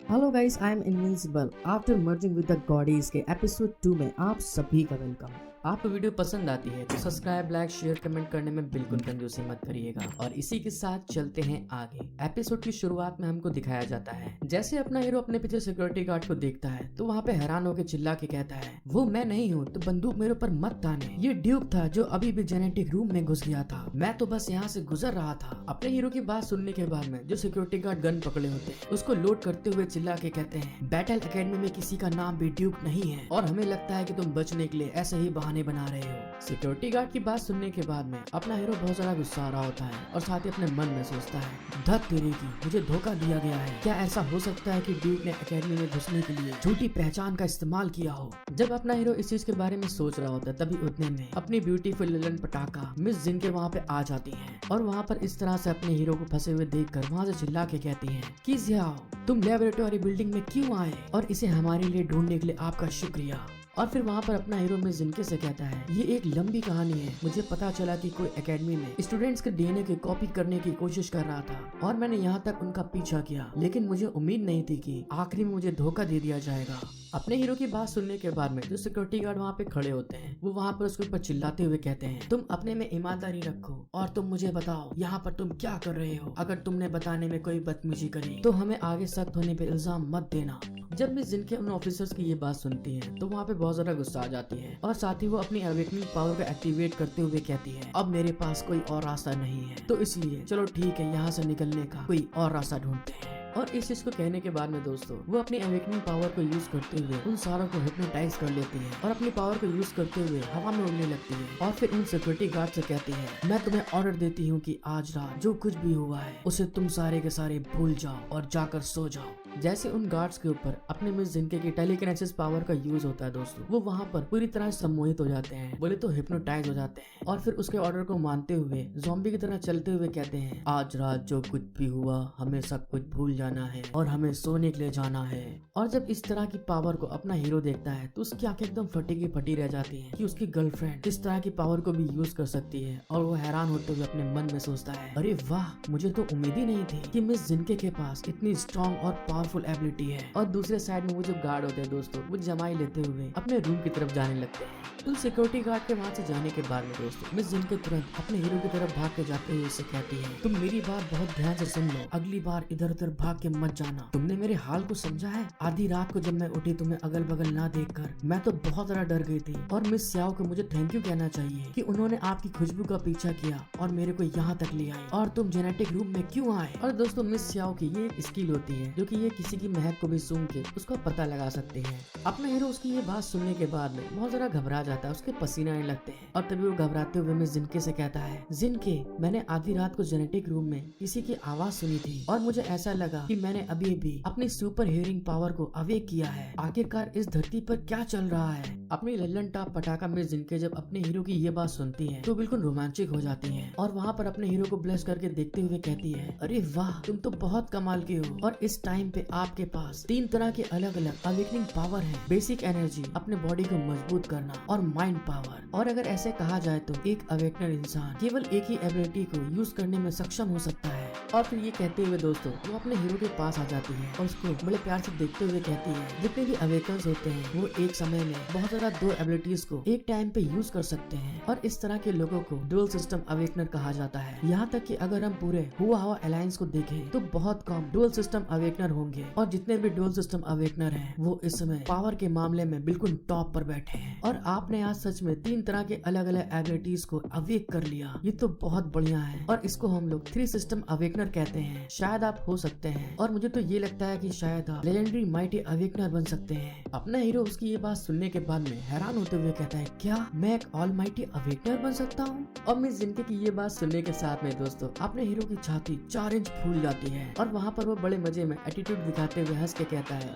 Hello guys, I am invincible after merging with the goddess के episode 2 में आप सभी का वेलकम। आपको वीडियो पसंद आती है तो सब्सक्राइब, लाइक, शेयर, कमेंट करने में बिल्कुल कंजूसी मत करिएगा। और इसी के साथ चलते हैं आगे। एपिसोड की शुरुआत में हमको दिखाया जाता है जैसे अपना हीरो अपने पीछे सिक्योरिटी गार्ड को देखता है तो वहाँ पे हैरान होकर चिल्ला के कहता है, वो मैं नहीं हूँ तो बंदूक मेरे ऊपर मत ताने। ये ड्यूक था जो अभी भी जेनेटिक रूम में घुस गया था, मैं तो बस यहाँ से गुजर रहा था। अपने हीरो की बात सुनने के बाद में जो सिक्योरिटी गार्ड गन पकड़े होते हैं उसको लोड करते हुए चिल्ला के कहते हैं, बैटल एकेडमी में किसी का नाम भी ड्यूक नहीं है और हमें लगता है कि तुम बचने के लिए ऐसे ही बहाने बना रहे हो। सिक्योरिटी गार्ड की बात सुनने के बाद में अपना हीरो बहुत ज्यादा गुस्सा आ रहा होता है और साथ ही अपने मन में सोचता है, धत तेरी की, मुझे धोखा दिया गया है। क्या ऐसा हो सकता है कि ड्यूक ने एकेडमी में घुसने के लिए झूठी पहचान का इस्तेमाल किया हो। जब अपना हीरो इस चीज के बारे में सोच रहा होता है तभी उतने में अपनी ब्यूटीफुल लिलन पटाखा मिस जिनके वहाँ पे आ जाती है और वहाँ पर इस तरह से अपने हीरो को फंसे हुए देखकर वहाँ से चिल्ला के कहती है कि जियाओ, तुम लेबोरेटरी बिल्डिंग में क्यों आए और इसे हमारे लिए ढूंढने के लिए आपका शुक्रिया। और फिर वहाँ पर अपना हीरो मिस जिनके से कहता है, ये एक लंबी कहानी है। मुझे पता चला कि कोई एकेडमी में स्टूडेंट्स के डीएनए की कॉपी करने की कोशिश कर रहा था और मैंने यहाँ तक उनका पीछा किया, लेकिन मुझे उम्मीद नहीं थी कि आखिरी में मुझे धोखा दे दिया जाएगा। अपने हीरो की बात सुनने के बाद में जो सिक्योरिटी गार्ड वहाँ पे खड़े होते हैं वो वहाँ पर उसके ऊपर चिल्लाते हुए कहते हैं, तुम अपने में ईमानदारी रखो और तुम मुझे बताओ यहाँ पर तुम क्या कर रहे हो। अगर तुमने बताने में कोई बदतमीजी करी तो हमें आगे सख्त होने पे इल्जाम मत देना। जब मिस जिनके उन ऑफिसर्स की ये बात सुनती है तो वहाँ पे बहुत ज्यादा गुस्सा आ जाती है और साथ ही वो अपनी अवेकनिंग पावर को एक्टिवेट करते हुए कहती है, अब मेरे पास कोई और रास्ता नहीं है, तो इसलिए चलो ठीक है, यहाँ से निकलने का कोई और रास्ता ढूंढते हैं। और इस चीज को कहने के बाद में दोस्तों वो अपनी अवेकनिंग पावर को यूज करते हुए उन सारों को हिप्नोटाइज कर लेती है और अपनी पावर को यूज करते हुए हवा में उड़ने लगती है और फिर उन सिक्योरिटी गार्ड से कहती है, मैं तुम्हें ऑर्डर देती हूँ कि आज रात जो कुछ भी हुआ है उसे तुम सारे के सारे भूल जाओ और जाकर सो जाओ। जैसे उन गार्ड्स के ऊपर अपने मिस जिनके की टेलीकिनेसिस पावर का यूज होता है दोस्तों, वो वहाँ पर पूरी तरह सम्मोहित हो जाते हैं, बोले तो हिप्नोटाइज हो जाते हैं और फिर उसके ऑर्डर को मानते हुए ज़ॉम्बी की तरह चलते हुए कहते हैं, आज रात जो कुछ भी हुआ हमें सब कुछ भूल जाना है और हमें सोने के लिए जाना है। और जब इस तरह की पावर को अपना हीरो देखता है तो उसकी आंखें एकदम फटी की फटी रह जाती हैं कि उसकी गर्लफ्रेंड इस तरह की पावर को भी यूज कर सकती है और वो हैरान होते हुए अपने मन में सोचता है, अरे वाह, मुझे तो उम्मीद ही नहीं थी कि मिस जिनके के पास इतनी स्ट्रॉन्ग और पावरफुल एबिलिटी है। और दूसरे साइड में वो जो गार्ड होते हैं दोस्तों वो जमाई लेते हुए अपने रूम की तरफ जाने लगते हैं। तो सिक्योरिटी गार्ड के वहाँ से जाने के बाद में दोस्तों मिस जिनके तुरंत अपने हीरो की तरफ भाग के जाते हुए उससे कहती है, तुम मेरी बात बहुत ध्यान से सुन लो, अगली बार इधर उधर भाग के मत जाना। तुमने मेरे हाल को समझा है? आधी रात को जब मैं उठी तुम्हें अगल बगल ना देखकर मैं तो बहुत ज्यादा डर गई थी और मिस स्याओ को मुझे थैंक यू कहना चाहिए कि उन्होंने आपकी खुशबू का पीछा किया और मेरे को यहाँ तक ले आई। और तुम जेनेटिक रूम में क्यों आए? और दोस्तों मिस स्याओ की ये एक स्किल होती है जो कि ये किसी की महक को भी सूंघ के उसका पता लगा सकते हैं। अपना हीरो उसकी ये बात सुनने के बाद में बहुत ज्यादा घबरा जाता है, उसके पसीने आने लगते हैं और तभी वो घबराते हुए मिस जिनके से कहता है, जिनके, मैंने आधी रात को जेनेटिक रूम में किसी की आवाज सुनी थी और मुझे ऐसा लगा कि मैंने अभी भी अपनी सुपर हियरिंग पावर को अवेक किया है। आखिरकार इस धरती पर क्या चल रहा है? अपनी लल्लन टाप पटाखा मिस जिनके जब अपने हीरो की ये बात सुनती है तो बिल्कुल रोमांचिक हो जाती है और वहाँ पर अपने हीरो को ब्लेस करके देखते हुए कहती है, अरे वाह, तुम तो बहुत कमाल के हो और इस टाइम पे आपके पास 3 तरह के अलग अलग अवेकनिंग पावर है, बेसिक एनर्जी, अपने बॉडी को मजबूत करना और माइंड पावर। और अगर ऐसे कहा जाए तो एक अवेकनर इंसान केवल एक ही एबिलिटी को यूज करने में सक्षम हो सकता है। और फिर ये कहते हुए दोस्तों वो अपने हीरो के पास आ जाती है और उसको बड़े प्यार से देखते हुए कहती है, जितने भी अवेकन्स होते हैं वो एक समय में बहुत ज्यादा 2 एबिलिटीज को एक टाइम पे यूज कर सकते हैं और इस तरह के लोगों को डुअल सिस्टम अवेकनर कहा जाता है। यहाँ तक कि अगर हम पूरे हुआ अलायंस को देखें तो बहुत कम डुअल सिस्टम अवेकनर होंगे और जितने भी डुअल सिस्टम अवेकनर हैं वो इस समय पावर के मामले में बिल्कुल टॉप पर बैठे हैं। और आपने आज सच में 3 तरह के अलग अलग एबिलिटीज को अवेक कर लिया, ये तो बहुत बढ़िया है और इसको हम लोग 3 सिस्टम अवेकनर कहते हैं। शायद आप हो सकते हैं और मुझे तो ये लगता है कि शायद आप लेजेंडरी माइटी अवेकनर बन सकते हैं। अपना हीरो उसकी ये बात सुनने के बाद में हैरान होते हुए कहता है, क्या मैं एक ऑलमाइटी अवेकनर बन सकता हूँ? और मिस जिनके की ये बात सुनने के साथ में दोस्तों अपने हीरो की छाती 4 इंच फूल जाती है और वहाँ पर वो बड़े मजे में एटीट्यूड दिखाते हुए हंस के कहता है,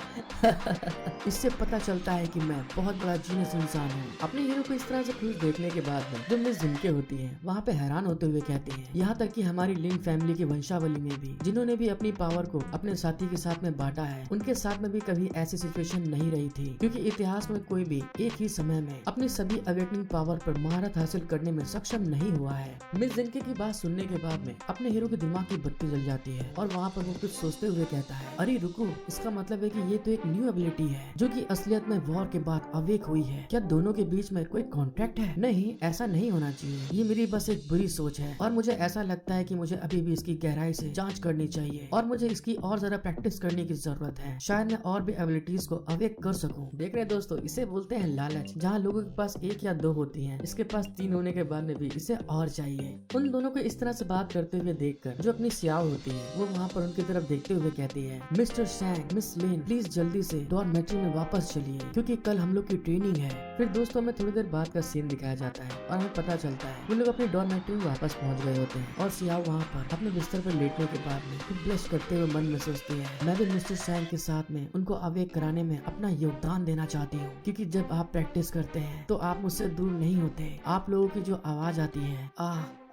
इससे पता चलता है कि मैं बहुत बड़ा जीनियस इंसान हूँ। अपने हीरो को इस तरह से खुश देखने के बाद में जो मिस जिनके होती है वहाँ पे हैरान होते हुए कहती है, यहाँ तक कि हमारी लिन फैमिली की वंशावली में भी जिन्होंने भी अपनी पावर को अपने साथी के साथ में बांटा है उनके साथ में भी कभी ऐसी सिचुएशन नहीं रही थी, क्योंकि इतिहास में कोई भी एक ही समय में अपनी सभी अवेकनिंग पावर पर महारत हासिल करने में सक्षम नहीं हुआ है। मिस जिनके की बात सुनने के बाद में अपने हीरो के दिमाग की बत्ती जल जाती है और वहाँ पर वो कुछ सोचते हुए कहता है, अरे अरे रुको, इसका मतलब है कि ये तो एक न्यू एबिलिटी है जो कि असलियत में वॉर के बाद अवेक हुई है। क्या दोनों के बीच में कोई कॉन्ट्रैक्ट है? नहीं, ऐसा नहीं होना चाहिए। ये मेरी बस एक बुरी सोच है और मुझे ऐसा लगता है कि मुझे अभी भी इसकी गहराई से जांच करनी चाहिए और मुझे इसकी और ज्यादा प्रैक्टिस करने की जरूरत है। शायद मैं और भी एबिलिटीज को अवेक कर सकूं। देख रहे दोस्तों, इसे बोलते हैं लालच। जहाँ लोगों के पास 1 या 2 होती है, इसके पास 3 होने के बाद में भी इसे और चाहिए। उन दोनों को इस तरह से बात करते हुए देखकर जो अपनी सियाओ होती है वो वहाँ पर उनकी तरफ देखते हुए कहती है, मिस्टर शैंग, मिस लेन, प्लीज जल्दी से डॉर्मेट्री में वापस चलिए क्योंकि कल हम लोग की ट्रेनिंग है। फिर दोस्तों हमें थोड़ी देर बाद का सीन दिखाया जाता है और हमें पता चलता है वो लोग अपनी डॉर्मेट्री में वापस पहुँच गए होते हैं और सियाओ वहाँ पर अपने बिस्तर पर लेटने के बाद में ब्लश करते हुए मन में सोचती है, मैं भी मिस्टर शैंग के साथ में उनको अवेक कराने में अपना योगदान देना चाहती हूँ क्योंकि जब आप प्रैक्टिस करते हैं तो आप मुझसे दूर नहीं होते। आप लोगों की जो आवाज आती है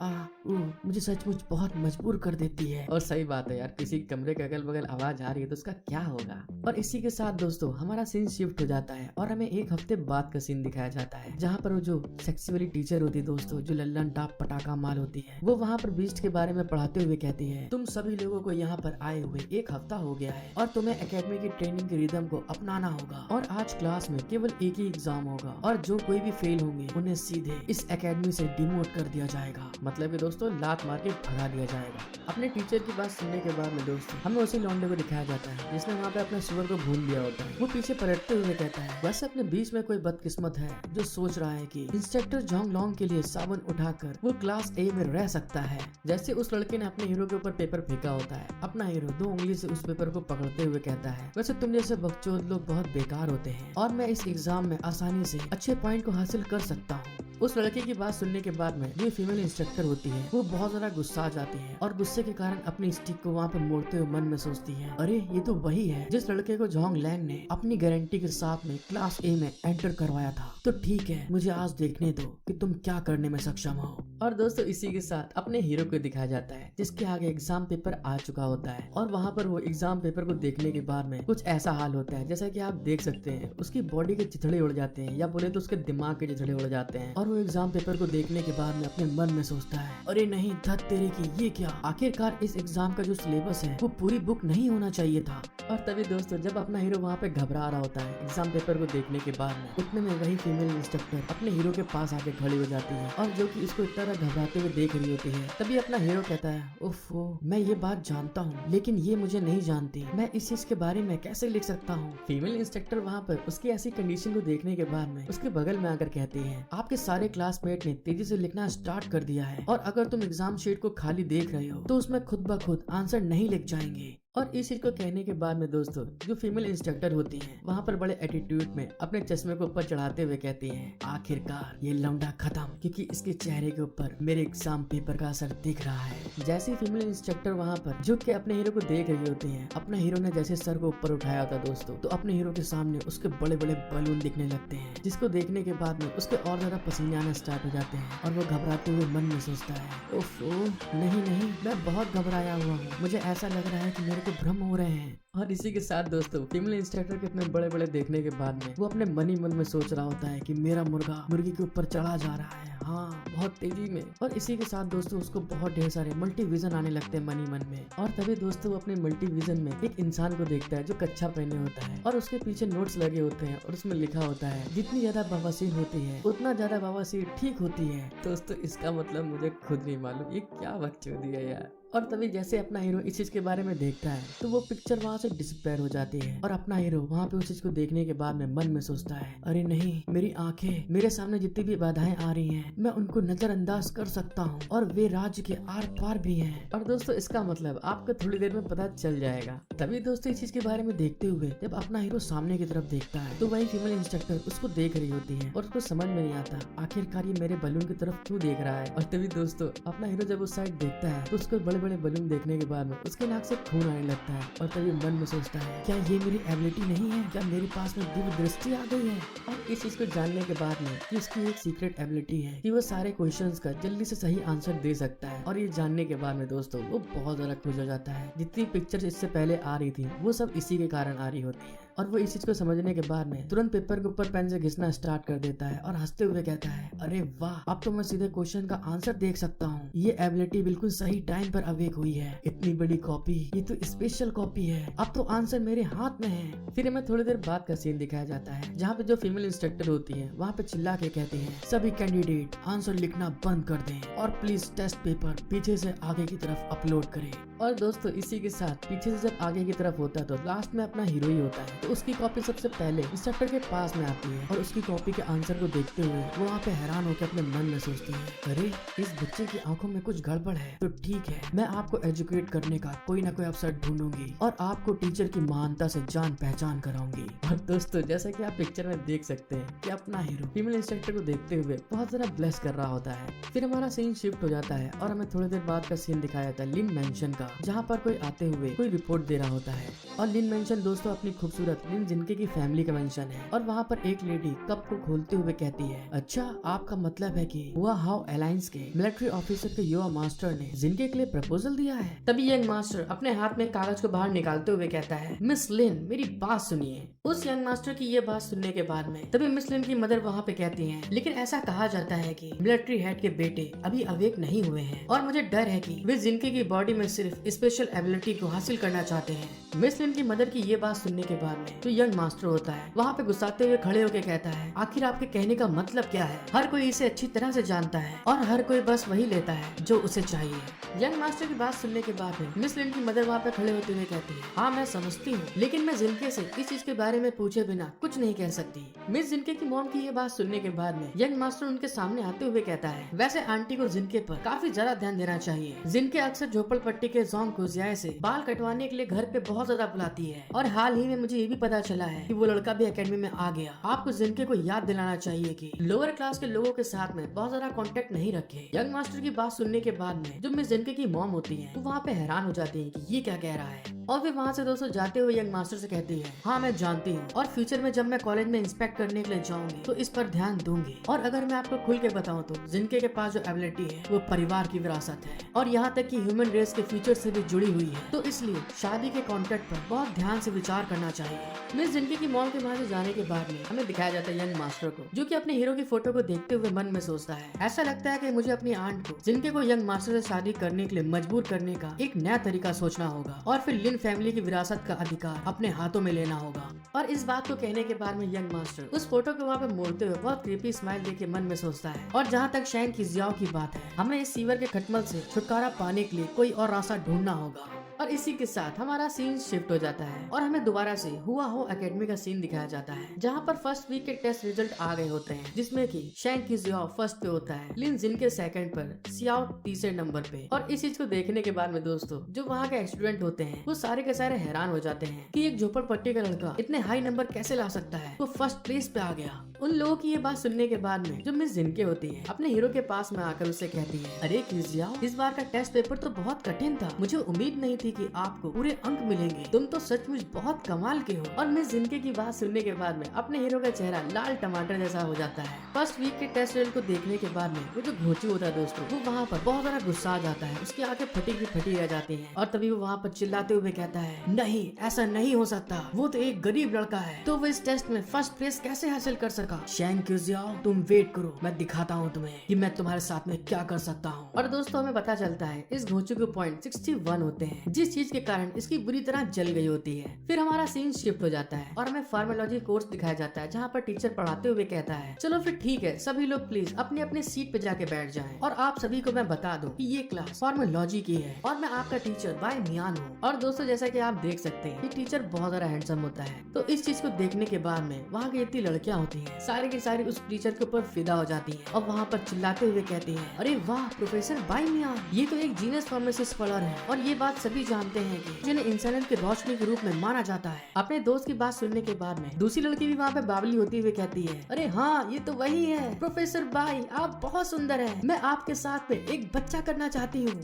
मुझे सचमुच बहुत मजबूर कर देती है। और सही बात है यार, किसी कमरे के अगल बगल आवाज आ रही है तो उसका क्या होगा। और इसी के साथ दोस्तों हमारा सीन शिफ्ट हो जाता है और हमें 1 हफ्ते बाद का सीन दिखाया जाता है जहाँ पर वो जो सेक्सी वाली टीचर होती है दोस्तों, जो लल्लन टाप पटाखा माल होती है, वो वहाँ पर बीस्ट के बारे में पढ़ाते हुए कहती है, तुम सभी लोगों को यहाँ पर आए हुए 1 हफ्ता हो गया है और तुम्हें एकेडमी की ट्रेनिंग के रिदम को अपनाना होगा और आज क्लास में केवल एक ही एग्जाम होगा और जो कोई भी फेल होंगे उन्हें सीधे इस एकेडमी से डिमोट कर दिया जाएगा। मतलब कि दोस्तों लात मार के भगा दिया जाएगा। अपने टीचर की बात सुनने के बाद में दोस्तों हमें उसी लौंडे को दिखाया जाता है जिसने वहाँ पे अपने सुअर को भून दिया होता है। वो पीछे पलटते हुए कहता है, वैसे अपने बीच में कोई बदकिस्मत है जो सोच रहा है कि इंस्ट्रक्टर जोंग लोंग के लिए साबुन उठाकर वो क्लास ए में रह सकता है। जैसे उस लड़के ने अपने हीरो के ऊपर पेपर फेंका होता है, अपना हीरो 2 उंगली से उस पेपर को पकड़ते हुए कहता है, वैसे तुम जैसे बकचोद लोग बहुत बेकार होते हैं और मैं इस एग्जाम में आसानी से अच्छे पॉइंट को हासिल कर सकता हूँ। उस लड़के की बात सुनने के बाद में जो फीमेल इंस्ट्रक्टर होती है वो बहुत ज्यादा गुस्सा आ जाती है और गुस्से के कारण अपनी स्टिक को वहाँ पे मोड़ते हुए मन में सोचती है, अरे ये तो वही है जिस लड़के को जोंग लैंग ने अपनी गारंटी के साथ में क्लास ए में एंटर करवाया था। तो ठीक है, मुझे आज देखने दो कि तुम क्या करने में सक्षम हो। और दोस्तों इसी के साथ अपने हीरो को दिखाया जाता है जिसके आगे एग्जाम पेपर आ चुका होता है और वहाँ पर वो एग्जाम पेपर को देखने के बाद में कुछ ऐसा हाल होता है जैसा कि आप देख सकते हैं, उसकी बॉडी के चिथड़े उड़ जाते हैं या बोले तो उसके दिमाग के चिथड़े उड़ जाते हैं और वो एग्जाम पेपर को देखने के बाद में अपने मन में सोचता है, अरे नहीं धत तेरे की, ये क्या, आखिरकार इस एग्जाम का जो सिलेबस है वो पूरी बुक नहीं होना चाहिए था। और तभी दोस्तों जब अपना हीरो वहाँ पे घबरा रहा होता है एग्जाम पेपर को देखने के बाद में, उतने में वही फीमेल इंस्ट्रक्टर अपने हीरो के पास आके खड़ी हो जाती है और जो कि इसको इतना घबराते हुए देख रही होती है। तभी अपना हीरो कहता है, ओफो, मैं ये बात जानता हूँ लेकिन ये मुझे नहीं जानती, मैं इस चीज के बारे में कैसे लिख सकता हूँ। फीमेल इंस्ट्रक्टर वहाँ पर उसकी ऐसी कंडीशन को देखने के बाद में उसके बगल में आकर कहती है, आपके सारे क्लासमेट ने तेजी से लिखना स्टार्ट कर दिया है और अगर तुम एग्जाम शीट को खाली देख रहे हो तो उसमें खुद ब खुद आंसर नहीं लिख जाएंगे। और इस चीज को कहने के बाद में दोस्तों जो फीमेल इंस्ट्रक्टर होती हैं वहाँ पर बड़े एटीट्यूड में अपने चश्मे को ऊपर चढ़ाते हुए कहती हैं, आखिरकार ये लौंडा खत्म, क्योंकि इसके चेहरे के ऊपर मेरे एग्जाम पेपर का असर दिख रहा है। जैसे फीमेल इंस्ट्रक्टर वहाँ पर झुक के अपने हीरो को देख रही होती है, अपने हीरो ने जैसे सर को ऊपर उठाया होता दोस्तों तो अपने हीरो के सामने उसके बड़े बड़े बलून दिखने लगते हैं, जिसको देखने के बाद में उसके और ज्यादा पसीने आना स्टार्ट हो जाते हैं और वो घबराते हुए मन में सोचता है, ओफो, नहीं नहीं, मैं बहुत घबराया हुआ हूँ, मुझे ऐसा लग रहा है कि मेरे को भ्रम हो रहे हैं। और इसी के साथ दोस्तों फीमेल इंस्ट्रक्टर के इतने बड़े बड़े देखने के बाद में वो अपने मन ही मन में सोच रहा होता है कि मेरा मुर्गा मुर्गी के ऊपर चढ़ा जा रहा है, हाँ, बहुत तेजी में। और इसी के साथ दोस्तों उसको बहुत ढेर सारे मल्टी विजन आने लगते हैं मन ही मन में। और तभी दोस्तों वो अपने मल्टी विजन में एक इंसान को देखता है जो कच्छा पहने होता है और उसके पीछे नोट्स लगे होते हैं और उसमें लिखा होता है, जितनी ज्यादा बवासीर होती है उतना ज्यादा बवासीर ठीक होती है। दोस्तों इसका मतलब मुझे खुद नहीं मालूम, ये क्या बकचोदी है यार। और तभी जैसे अपना हीरो इस चीज के बारे में देखता है तो वो पिक्चर वहाँ से डिस्पेयर हो जाती है और अपना हीरो वहाँ पे उस चीज को देखने के बाद में मन में सोचता है, अरे नहीं, मेरी आंखें, मेरे सामने जितनी भी बाधाएं आ रही हैं मैं उनको नजरअंदाज कर सकता हूँ और वे राज्य के आर पार भी हैं। और दोस्तों इसका मतलब आपको थोड़ी देर में पता चल जाएगा। तभी दोस्तों इस चीज के बारे में देखते हुए जब अपना हीरो सामने की तरफ देखता है तो वही फीमेल इंस्ट्रक्टर उसको देख रही होती है और उसको समझ में नहीं आता आखिरकार ये मेरे बलून की तरफ क्यों देख रहा है। और तभी दोस्तों अपना हीरो जब उस साइड देखता है तो उसको बड़े बड़े बलून देखने के बाद में उसके नाक से खून आने लगता है और तभी मन में सोचता है, क्या ये मेरी एबिलिटी नहीं है, क्या मेरे पास में दिव्य दृष्टि आ गई है। और इस चीज को जानने के बाद में कि उसकी एक सीक्रेट एबिलिटी है कि वो सारे क्वेश्चंस का जल्दी से सही आंसर दे सकता है। और ये जानने के बाद में दोस्तों वो बहुत ज्यादा खुश हो जाता है। जितनी पिक्चर्स इससे पहले आ रही थी वो सब इसी के कारण आ रही होती है। और वो इस चीज को समझने के बाद में तुरंत पेपर के ऊपर पेन से घिसना स्टार्ट कर देता है और हंसते हुए कहता है, अरे वाह, अब तो मैं सीधे क्वेश्चन का आंसर देख सकता हूँ। ये एबिलिटी बिल्कुल सही टाइम पर अवेक हुई है। इतनी बड़ी कॉपी, ये तो स्पेशल कॉपी है। अब तो आंसर मेरे हाथ में है। फिर हमें थोड़ी देर बाद का सीन दिखाया जाता है जहाँ पे जो फीमेल इंस्ट्रक्टर होती है वहाँ पे चिल्ला के कहती है, सभी कैंडिडेट आंसर लिखना बंद कर दें और प्लीज टेस्ट पेपर पीछे से आगे की तरफ अपलोड करें। और दोस्तों इसी के साथ पीछे से जब आगे की तरफ होता है तो लास्ट में अपना हीरो ही होता है। तो उसकी कॉपी सबसे पहले इंस्ट्रक्टर के पास में आती है और उसकी कॉपी के आंसर को देखते हुए वो वहाँ पे हैरान होकर अपने मन में सोचती है, अरे इस बच्चे की आंखों में कुछ गड़बड़ है। तो ठीक है, मैं आपको एजुकेट करने का कोई ना कोई अवसर ढूंढूंगी और आपको टीचर की महानता से जान पहचान कराऊंगी। और दोस्तों जैसा कि आप पिक्चर में देख सकते हैं कि अपना हीरो फीमेल इंस्ट्रक्टर को देखते हुए बहुत ज्यादा ब्लेस कर रहा होता है। फिर हमारा सीन शिफ्ट हो जाता है और हमें थोड़ी देर बाद का सीन दिखाया जाता है लिन मेंशन का, जहाँ पर कोई आते हुए कोई रिपोर्ट दे रहा होता है। और लिन मेंशन दोस्तों अपनी खूबसूरत लिन जिनके की फैमिली का मेंशन है। और वहाँ पर एक लेडी कप को खोलते हुए कहती है, अच्छा आपका मतलब है कि हुआ हाउ अलायंस के मिलिट्री ऑफिसर के युवा मास्टर ने जिनके के लिए प्रपोजल दिया है। तभी यंग मास्टर अपने हाथ में कागज को बाहर निकालते हुए कहता है, मिस लिन मेरी बात सुनिए। उस यंग मास्टर की ये बात सुनने के बाद में तभी मिस लिन की मदर वहाँ पे कहती है, लेकिन ऐसा कहा जाता है कि मिलिट्री हेड के बेटे अभी अवेक नहीं हुए हैं और मुझे डर है कि वे जिनके की बॉडी में सिर्फ स्पेशल एबिलिटी को हासिल करना चाहते हैं। मिस लिन की मदर की ये बात सुनने के बाद में जो यंग मास्टर होता है वहाँ पे गुस्साते हुए खड़े होकर कहता है, आखिर आपके कहने का मतलब क्या है? हर कोई इसे अच्छी तरह से जानता है और हर कोई बस वही लेता है जो उसे चाहिए। यंग मास्टर की बात सुनने के बाद में मिस लिन की मदर वहाँ पे खड़े होते हुए कहती है, हाँ मैं समझती हूँ, लेकिन मैं जिनके से इस चीज के बारे में पूछे बिना कुछ नहीं कह सकती। मिस जिनके की मॉम की ये बात सुनने के बाद में यंग मास्टर उनके सामने आते हुए कहता है, वैसे आंटी को जिनके पर काफी ज्यादा ध्यान देना चाहिए। जिनके अक्सर झोपड़पट्टी के जोंग खुजियाए से बाल कटवाने के लिए घर पे बहुत ज्यादा बुलाती है और हाल ही में मुझे ये भी पता चला है कि वो लड़का भी एकेडमी में आ गया। आपको जिनके को याद दिलाना चाहिए कि लोअर क्लास के लोगों के साथ में बहुत ज्यादा कांटेक्ट नहीं रखे। यंग मास्टर की बात सुनने के बाद में जो मिस जिनके की मॉम होती है वो वहाँ पे हैरान हो जाती है कि ये क्या कह रहा है। और फिर वहाँ से दोस्तों जाते हुए यंग मास्टर से कहती है, हाँ मैं जानती हूँ और फ्यूचर में जब मैं कॉलेज में इंस्पेक्ट करने के लिए जाऊंगी तो इस पर ध्यान दूंगी। और अगर मैं आपको खुल के बताऊँ तो जिनके के पास जो एबिलिटी है वो परिवार की विरासत है और यहाँ तक कि ह्यूमन रेस के फ्यूचर से भी जुड़ी हुई है। तो इसलिए शादी के कॉन्ट्रैक्ट पर बहुत ध्यान से विचार करना चाहिए। मिस जिनके की मॉम के वहाँ से जाने के बाद में हमें दिखाया जाता है यंग मास्टर को, जो कि अपने हीरो की फोटो को देखते हुए मन में सोचता है, ऐसा लगता है कि मुझे अपनी आंट को जिनके को यंग मास्टर से शादी करने के लिए मजबूर करने का एक नया तरीका सोचना होगा और फिर लिन फैमिली की विरासत का अधिकार अपने हाथों में लेना होगा। और इस बात को कहने के बाद में यंग मास्टर उस फोटो को वहाँ पे मोड़ते हुए बहुत क्रीपी स्माइल देके मन में सोचता है। और जहाँ तक शैन की जियाओ की बात है, हमें इस सीवर के खटमल से छुटकारा पाने के लिए कोई और रास्ता ढूंढना होगा। और इसी के साथ हमारा सीन शिफ्ट हो जाता है और हमें दोबारा से हुआ हो एकेडमी का सीन दिखाया जाता है, जहाँ पर फर्स्ट वीक के टेस्ट रिजल्ट आ गए होते हैं, जिसमें कि शैंग की जियाओ फर्स्ट पे होता है, लिन जिन के सेकंड पर, सियाओ तीसरे नंबर पे। और इस चीज को देखने के बाद में दोस्तों जो वहाँ के स्टूडेंट होते हैं वो सारे के सारे हैरान हो जाते हैं कि एक झोपड़पट्टी का लड़का इतने हाई नंबर कैसे ला सकता है, वो फर्स्ट प्लेस पे आ गया। उन लोगों की ये बात सुनने के बाद में जो मिस जिनके होती है अपने हीरो के पास में आकर उससे कहती है, अरे किजियाओ इस बार का टेस्ट पेपर तो बहुत कठिन था, मुझे उम्मीद नहीं थी कि आपको पूरे अंक मिलेंगे, तुम तो सचमुच बहुत कमाल के हो। और मिस जिनके की बात सुनने के बाद में अपने हीरो का चेहरा लाल टमाटर जैसा हो जाता है। फर्स्ट वीक के टेस्ट रिजल्ट को देखने के बाद में वो जो घोचू होता है दोस्तों वो वहाँ पर बहुत ज्यादा गुस्सा आ जाता है, उसकी आंखें फटी की फटी रह जाती हैं। और तभी वो वहाँ पर चिल्लाते हुए कहता है, नहीं ऐसा नहीं हो सकता, वो तो एक गरीब लड़का है, तो वो इस टेस्ट में फर्स्ट प्लेस कैसे हासिल कर सका। शैंग किजियाओ तुम वेट करो, मैं दिखाता हूँ तुम्हें कि मैं तुम्हारे साथ में क्या कर सकता हूँ। और दोस्तों हमें पता चलता है इस घोचू के पॉइंट 61 होते हैं, जिस चीज के कारण इसकी बुरी तरह जल गई होती है। फिर हमारा सीन शिफ्ट हो जाता है और हमें फार्मोलॉजी कोर्स दिखाया जाता है, जहाँ पर टीचर पढ़ाते हुए कहता है, चलो फिर ठीक है सभी लोग प्लीज अपनी अपनी सीट पे जाके बैठ जाएं और आप सभी को मैं बता दूं कि ये क्लास फार्मोलॉजी की है और मैं आपका टीचर बाय मियान हूँ। और दोस्तों जैसा कि आप देख सकते हैं ये टीचर बहुत ज्यादा हैंडसम होता है। तो इस चीज को देखने के बाद में वहाँ की इतनी लड़कियाँ होती है सारी की सारी उस टीचर के ऊपर फिदा हो जाती है और वहाँ पर चिल्लाते हुए कहती है, अरे वाह प्रोफेसर बाय मियान, ये तो एक जीनियस फार्मेसिस्ट स्कॉलर है। और ये बात सभी जानते हैं कि जिन्हें इंसानियत के रोशनी के रूप में माना जाता है। अपने दोस्त की बात सुनने के बाद में दूसरी लड़की भी वहाँ पे बावली होती हुई कहती है, अरे हाँ ये तो वही है प्रोफेसर बाई, आप बहुत सुंदर हैं, मैं आपके साथ में एक बच्चा करना चाहती हूँ।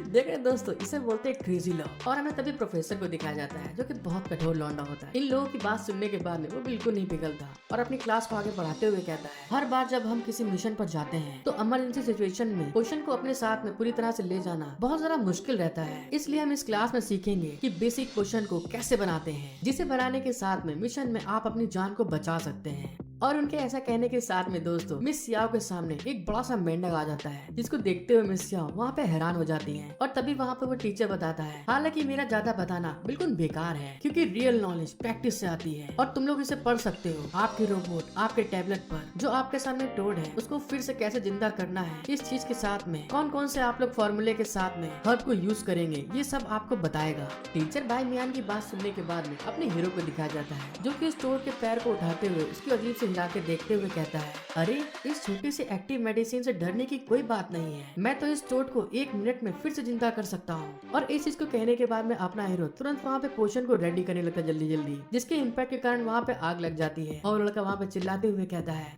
देख रहे दोस्तों इसे बोलते हैं क्रेजी लव। और हमें तभी प्रोफेसर को दिखाया जाता है जो कि बहुत कठोर लौंडा होता है। इन लोगों की बात सुनने के बाद में वो बिल्कुल नहीं पिघलता था और अपनी क्लास को आगे बढ़ाते हुए कहता है, हर बार जब हम किसी मिशन पर जाते हैं तो इमरजेंसी सिचुएशन में पोशन को अपने साथ में पूरी तरह से ले जाना बहुत ज्यादा मुश्किल रहता है। इसलिए हम इस क्लास में सीखेंगे कि बेसिक पोशन को कैसे बनाते हैं, जिसे बनाने के साथ में मिशन में आप अपनी जान को बचा सकते हैं। और उनके ऐसा कहने के साथ में दोस्तों मिस सियाओ के सामने एक बड़ा सा मेंढक आ जाता है, जिसको देखते हुए मिस सियाओ वहाँ पे हैरान हो जाती हैं। और तभी वहाँ पे वो टीचर बताता है, हालांकि मेरा ज्यादा बताना बिल्कुल बेकार है, क्योंकि रियल नॉलेज प्रैक्टिस से आती है और तुम लोग इसे पढ़ सकते हो आपके रोबोट आपके टैबलेट पर। जो आपके सामने टोड है उसको फिर से कैसे जिंदा करना है, इस चीज के साथ में कौन कौन से आप लोग फॉर्मूले के साथ में हर्ब को यूज करेंगे, ये सब आपको बताएगा। टीचर बाई मियान की बात सुनने के बाद में अपने हीरो को दिखाया जाता है, जो कि इस टोड के पैर को उठाते हुए उसकी अजीब से हिला के देखते हुए कहता है, अरे इस छोटी सी एक्टिव मेडिसिन से डरने की कोई बात नहीं है, मैं तो इस टोड को 1 मिनट में फिर से जिंदा कर सकता हूँ। और इस चीज को कहने के बाद में अपना हीरो तुरंत वहाँ पे पोशन को रेडी करने लगता है जल्दी जल्दी, जिसके इम्पैक्ट के कारण वहाँ पे आग लग जाती है और लड़का वहाँ पे चिल्लाते हुए कहता है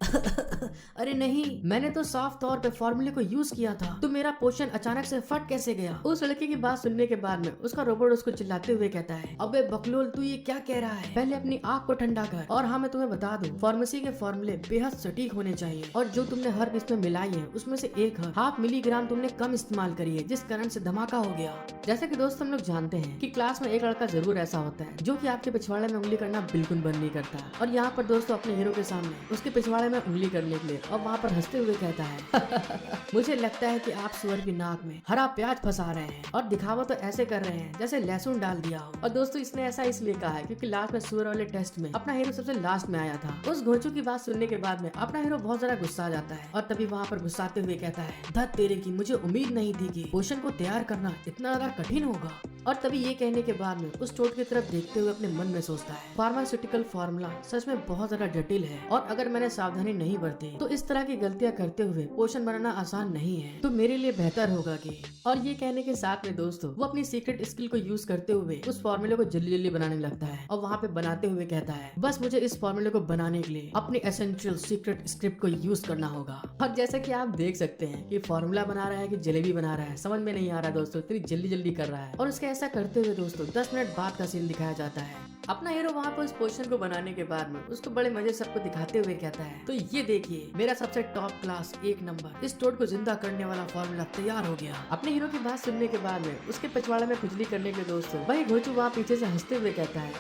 अरे नहीं, मैंने तो साफ तौर पे फॉर्मूले को यूज किया था, तो मेरा पोशन अचानक से फट कैसे गया। उस लड़के की बात सुनने के बाद में उसका रोबोट उसको चिल्लाते हुए कहता है, अबे बकलोल तू ये क्या कह रहा है, पहले अपनी आँख को ठंडा कर। और हाँ मैं तुम्हें बता दूं, फार्मेसी के फॉर्मूले बेहद सटीक होने चाहिए और जो तुमने हर्ब इसमें मिलाई है उसमें से 1/2 मिलीग्राम तुमने कम इस्तेमाल करी है, जिस कारण से धमाका हो गया। जैसे कि दोस्त हम लोग जानते हैं कि क्लास में एक लड़का जरूर ऐसा होता है जो कि आपके पिछवाड़े में उंगली करना बिल्कुल बंद नहीं करता, और यहाँ पर दोस्तों अपने हीरो के सामने उसके पिछवाड़े में उंगली करने के लिए और वहाँ पर हंसते हुए कहता है मुझे लगता है कि आप सुअर की नाक में हरा प्याज फंसा रहे हैं और दिखावा तो ऐसे कर रहे हैं जैसे लहसुन डाल दिया हो। और दोस्तों इसने ऐसा इसलिए कहा है क्योंकि लास्ट में सुअर वाले टेस्ट में अपना हीरो सबसे लास्ट में आया था। उस घोंचू की बात सुनने के बाद में अपना हीरो बहुत ज्यादा गुस्सा आ जाता है और तभी वहाँ पर गुस्साते हुए कहता है, धत तेरे की, मुझे उम्मीद नहीं थी कि पोशन को तैयार करना इतना ज्यादा कठिन होगा। और तभी ये कहने के बाद में उस टोड की तरफ देखते हुए अपने मन में सोचता है, फार्मास्यूटिकल फार्मूला सच में बहुत ज्यादा जटिल है और अगर मैंने सावधानी नहीं बरती तो इस तरह की गलतियां करते हुए पोशन बनाना आसान नहीं है, तो मेरे लिए बेहतर होगा कि। और ये कहने के साथ में दोस्तों वो अपनी सीक्रेट स्किल को यूज करते हुए उस फार्मूले को जल्दी जल्दी बनाने लगता है और वहाँ पे बनाते हुए कहता है, बस मुझे इस फार्मूले को बनाने के लिए अपनी एसेंशियल सीक्रेट स्क्रिप्ट को यूज करना होगा। और जैसा कि आप देख सकते हैं कि फार्मूला बना रहा है कि जलेबी बना रहा है समझ में नहीं आ रहा दोस्तों, इतनी जल्दी जल्दी कर रहा है। और उसके ऐसा करते हुए दोस्तों 10 मिनट बाद का सीन दिखाया जाता है। अपना हीरो वहाँ पर उस पोशन को बनाने के बाद में उसको बड़े मजे सबको दिखाते हुए कहता है, तो ये देखिए मेरा सबसे टॉप क्लास 1 नंबर इस टोड को जिंदा करने वाला फार्मूला तैयार हो गया। अपने हीरो की बात सुनने के बाद में उसके पिछवाड़े में खुजली करने के दोस्तों वही घोचू वहाँ पीछे से हंसते हुए कहता है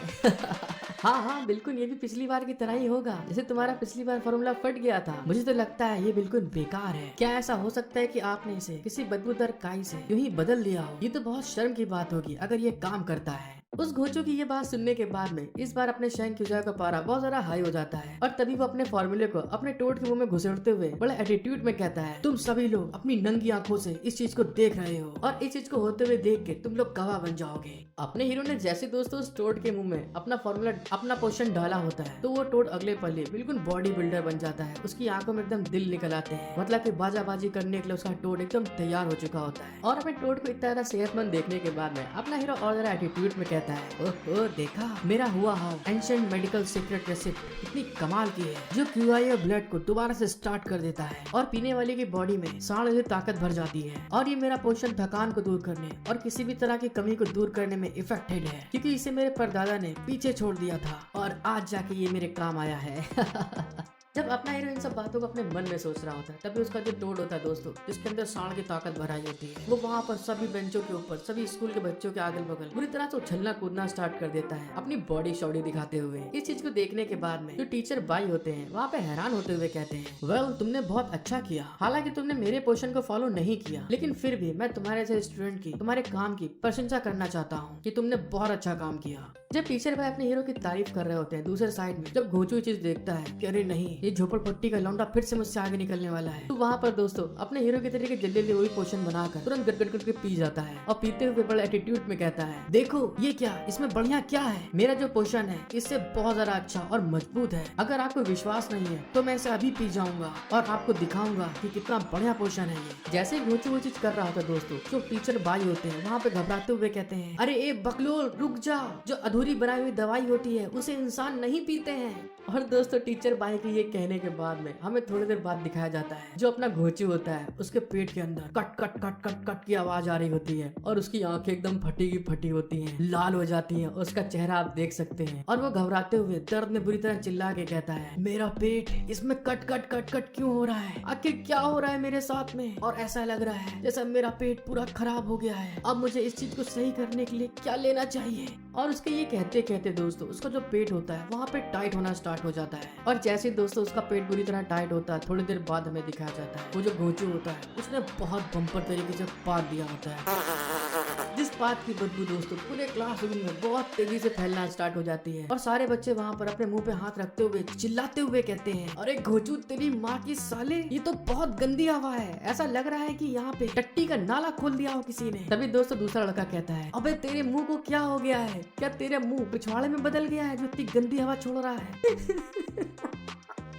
हाँ बिल्कुल, ये भी पिछली बार की तरह ही होगा जैसे तुम्हारा पिछली बार फार्मूला फट गया था। मुझे तो लगता है ये बिल्कुल बेकार है। क्या ऐसा हो सकता है कि आपने इसे किसी बदबूदार काई से यूं ही बदल दिया हो? ये तो बहुत शर्म की बात होगी अगर ये काम करता है। उस घोचू की ये बात सुनने के बाद में इस बार अपने शैंक क्यूजा का पारा बहुत ज्यादा हाई हो जाता है और तभी वो अपने फार्मूले को अपने टोड के मुंह में घुसेड़ते हुए बड़े एटीट्यूड में कहता है, तुम सभी लोग अपनी नंगी आंखों से इस चीज को देख रहे हो और इस चीज को होते हुए देख के तुम लोग गवाह बन जाओगे। अपने हीरो ने जैसे दोस्तों उस टोड के मुंह में अपना फार्मूला अपना पोशन डाला होता है तो वो टोड अगले पल ही बिल्कुल बॉडी बिल्डर बन जाता है। उसकी आंखों में एकदम दिल निकल आते हैं, मतलब कि बाजाबाजी करने के लिए उसका टोड एकदम तैयार हो चुका होता है। और अपने टोड को इतना ज्यादा सेहतमंद देखने के बाद में अपना हीरो और ज्यादा एटीट्यूड में कहता है, ओह देखा मेरा हुआ how ancient medical secret recipe इतनी कमाल की है जो क्यूआई ब्लड को दोबारा से स्टार्ट कर देता है और पीने वाले की बॉडी में सांड जैसी ताकत भर जाती है। और ये मेरा पोषण थकान को दूर करने और किसी भी तरह की कमी को दूर करने में इफेक्टेड है, क्योंकि इसे मेरे परदादा ने पीछे छोड़ दिया था और आज जाके ये मेरे काम आया है। जब अपना हीरो इन सब बातों को अपने मन में सोच रहा होता है तभी उसका जो टोड होता है दोस्तों जिसके अंदर सांड की ताकत भराई होती है वो वहाँ पर सभी बेंचों के ऊपर सभी स्कूल के बच्चों के अगल बगल बुरी तरह से उछलना कूदना स्टार्ट कर देता है अपनी बॉडी शॉडी दिखाते हुए। इस चीज को देखने के बाद में जो टीचर बाई होते हैं वहाँ पे हैरान होते हुए कहते हैं, वेल तुमने बहुत अच्छा किया, हालांकि तुमने मेरे पोशन को फॉलो नहीं किया लेकिन फिर भी मैं तुम्हारे जैसे स्टूडेंट की तुम्हारे काम की प्रशंसा करना चाहता हूँ कि तुमने बहुत अच्छा काम किया। जब टीचर भाई अपने हीरो की तारीफ कर रहे होते हैं दूसरे साइड में जब घोचू चीज देखता है कि अरे नहीं ये झोपड़पट्टी का लौंडा फिर से मुझसे आगे निकलने वाला है, तो वहाँ पर दोस्तों अपने हीरो के तरीके जल्दी जल्दी वही पोशन बनाकर तुरंत गट करके पी जाता है और पीते हुए बड़े एटीट्यूड में कहता है, देखो ये क्या, इसमें बढ़िया क्या है, मेरा जो पोशन है इससे बहुत ज्यादा अच्छा और मजबूत है। अगर आपको विश्वास नहीं है तो मैं इसे अभी पी जाऊंगा और आपको दिखाऊंगा कि कितना बढ़िया पोशन है ये। जैसे घोचू वो चीज कर रहा था दोस्तों जो टीचर बाई होते हैं वहाँ पे घबराते हुए कहते हैं, अरे ए बकलोल रुक जा, जो अधूरी बनाई हुई दवाई होती है उसे इंसान नहीं पीते हैं। और दोस्तों टीचर बाई के ये कहने के बाद में हमें थोड़ी देर बाद दिखाया जाता है जो अपना घोंचू होता है उसके पेट के अंदर cut cut cut cut cut की आवाज आ रही होती है और उसकी आंखें एकदम फटी की फटी होती हैं, लाल हो जाती हैं, उसका चेहरा आप देख सकते हैं और वो घबराते हुए दर्द में बुरी तरह चिल्ला के कहता है मेरा पेट इसमें कट कट कट कट क्यों हो रहा है, आखिर क्या हो रहा है मेरे साथ में, और ऐसा लग रहा है जैसा मेरा पेट पूरा खराब हो गया है, अब मुझे इस चीज को सही करने के लिए क्या लेना चाहिए। और उसके ये कहते कहते दोस्तों उसका जो पेट होता है वहाँ पे टाइट होना स्टार्ट हो जाता है और जैसे दोस्तों उसका पेट बुरी तरह टाइट होता है थोड़ी देर बाद हमें दिखाया जाता है वो जो घोंचू होता है उसने बहुत बम्पर तरीके से पाद दिया होता है, जिस पाद की बदबू दोस्तों पूरे क्लासरूम में बहुत तेजी से फैलना स्टार्ट हो जाती है और सारे बच्चे वहाँ पर अपने मुंह पे हाथ रखते हुए चिल्लाते हुए कहते हैं अरे घोंचू तेरी माँ की साले, ये तो बहुत गंदी हवा है, ऐसा लग रहा है कि यहाँ पे टट्टी का नाला खोल दिया हो किसी ने। तभी दोस्तों दूसरा लड़का कहता है अबे तेरे मुंह को क्या हो गया है, क्या तेरे मुंह पिछवाड़े में बदल गया है जो इतनी गंदी हवा छोड़ रहा है।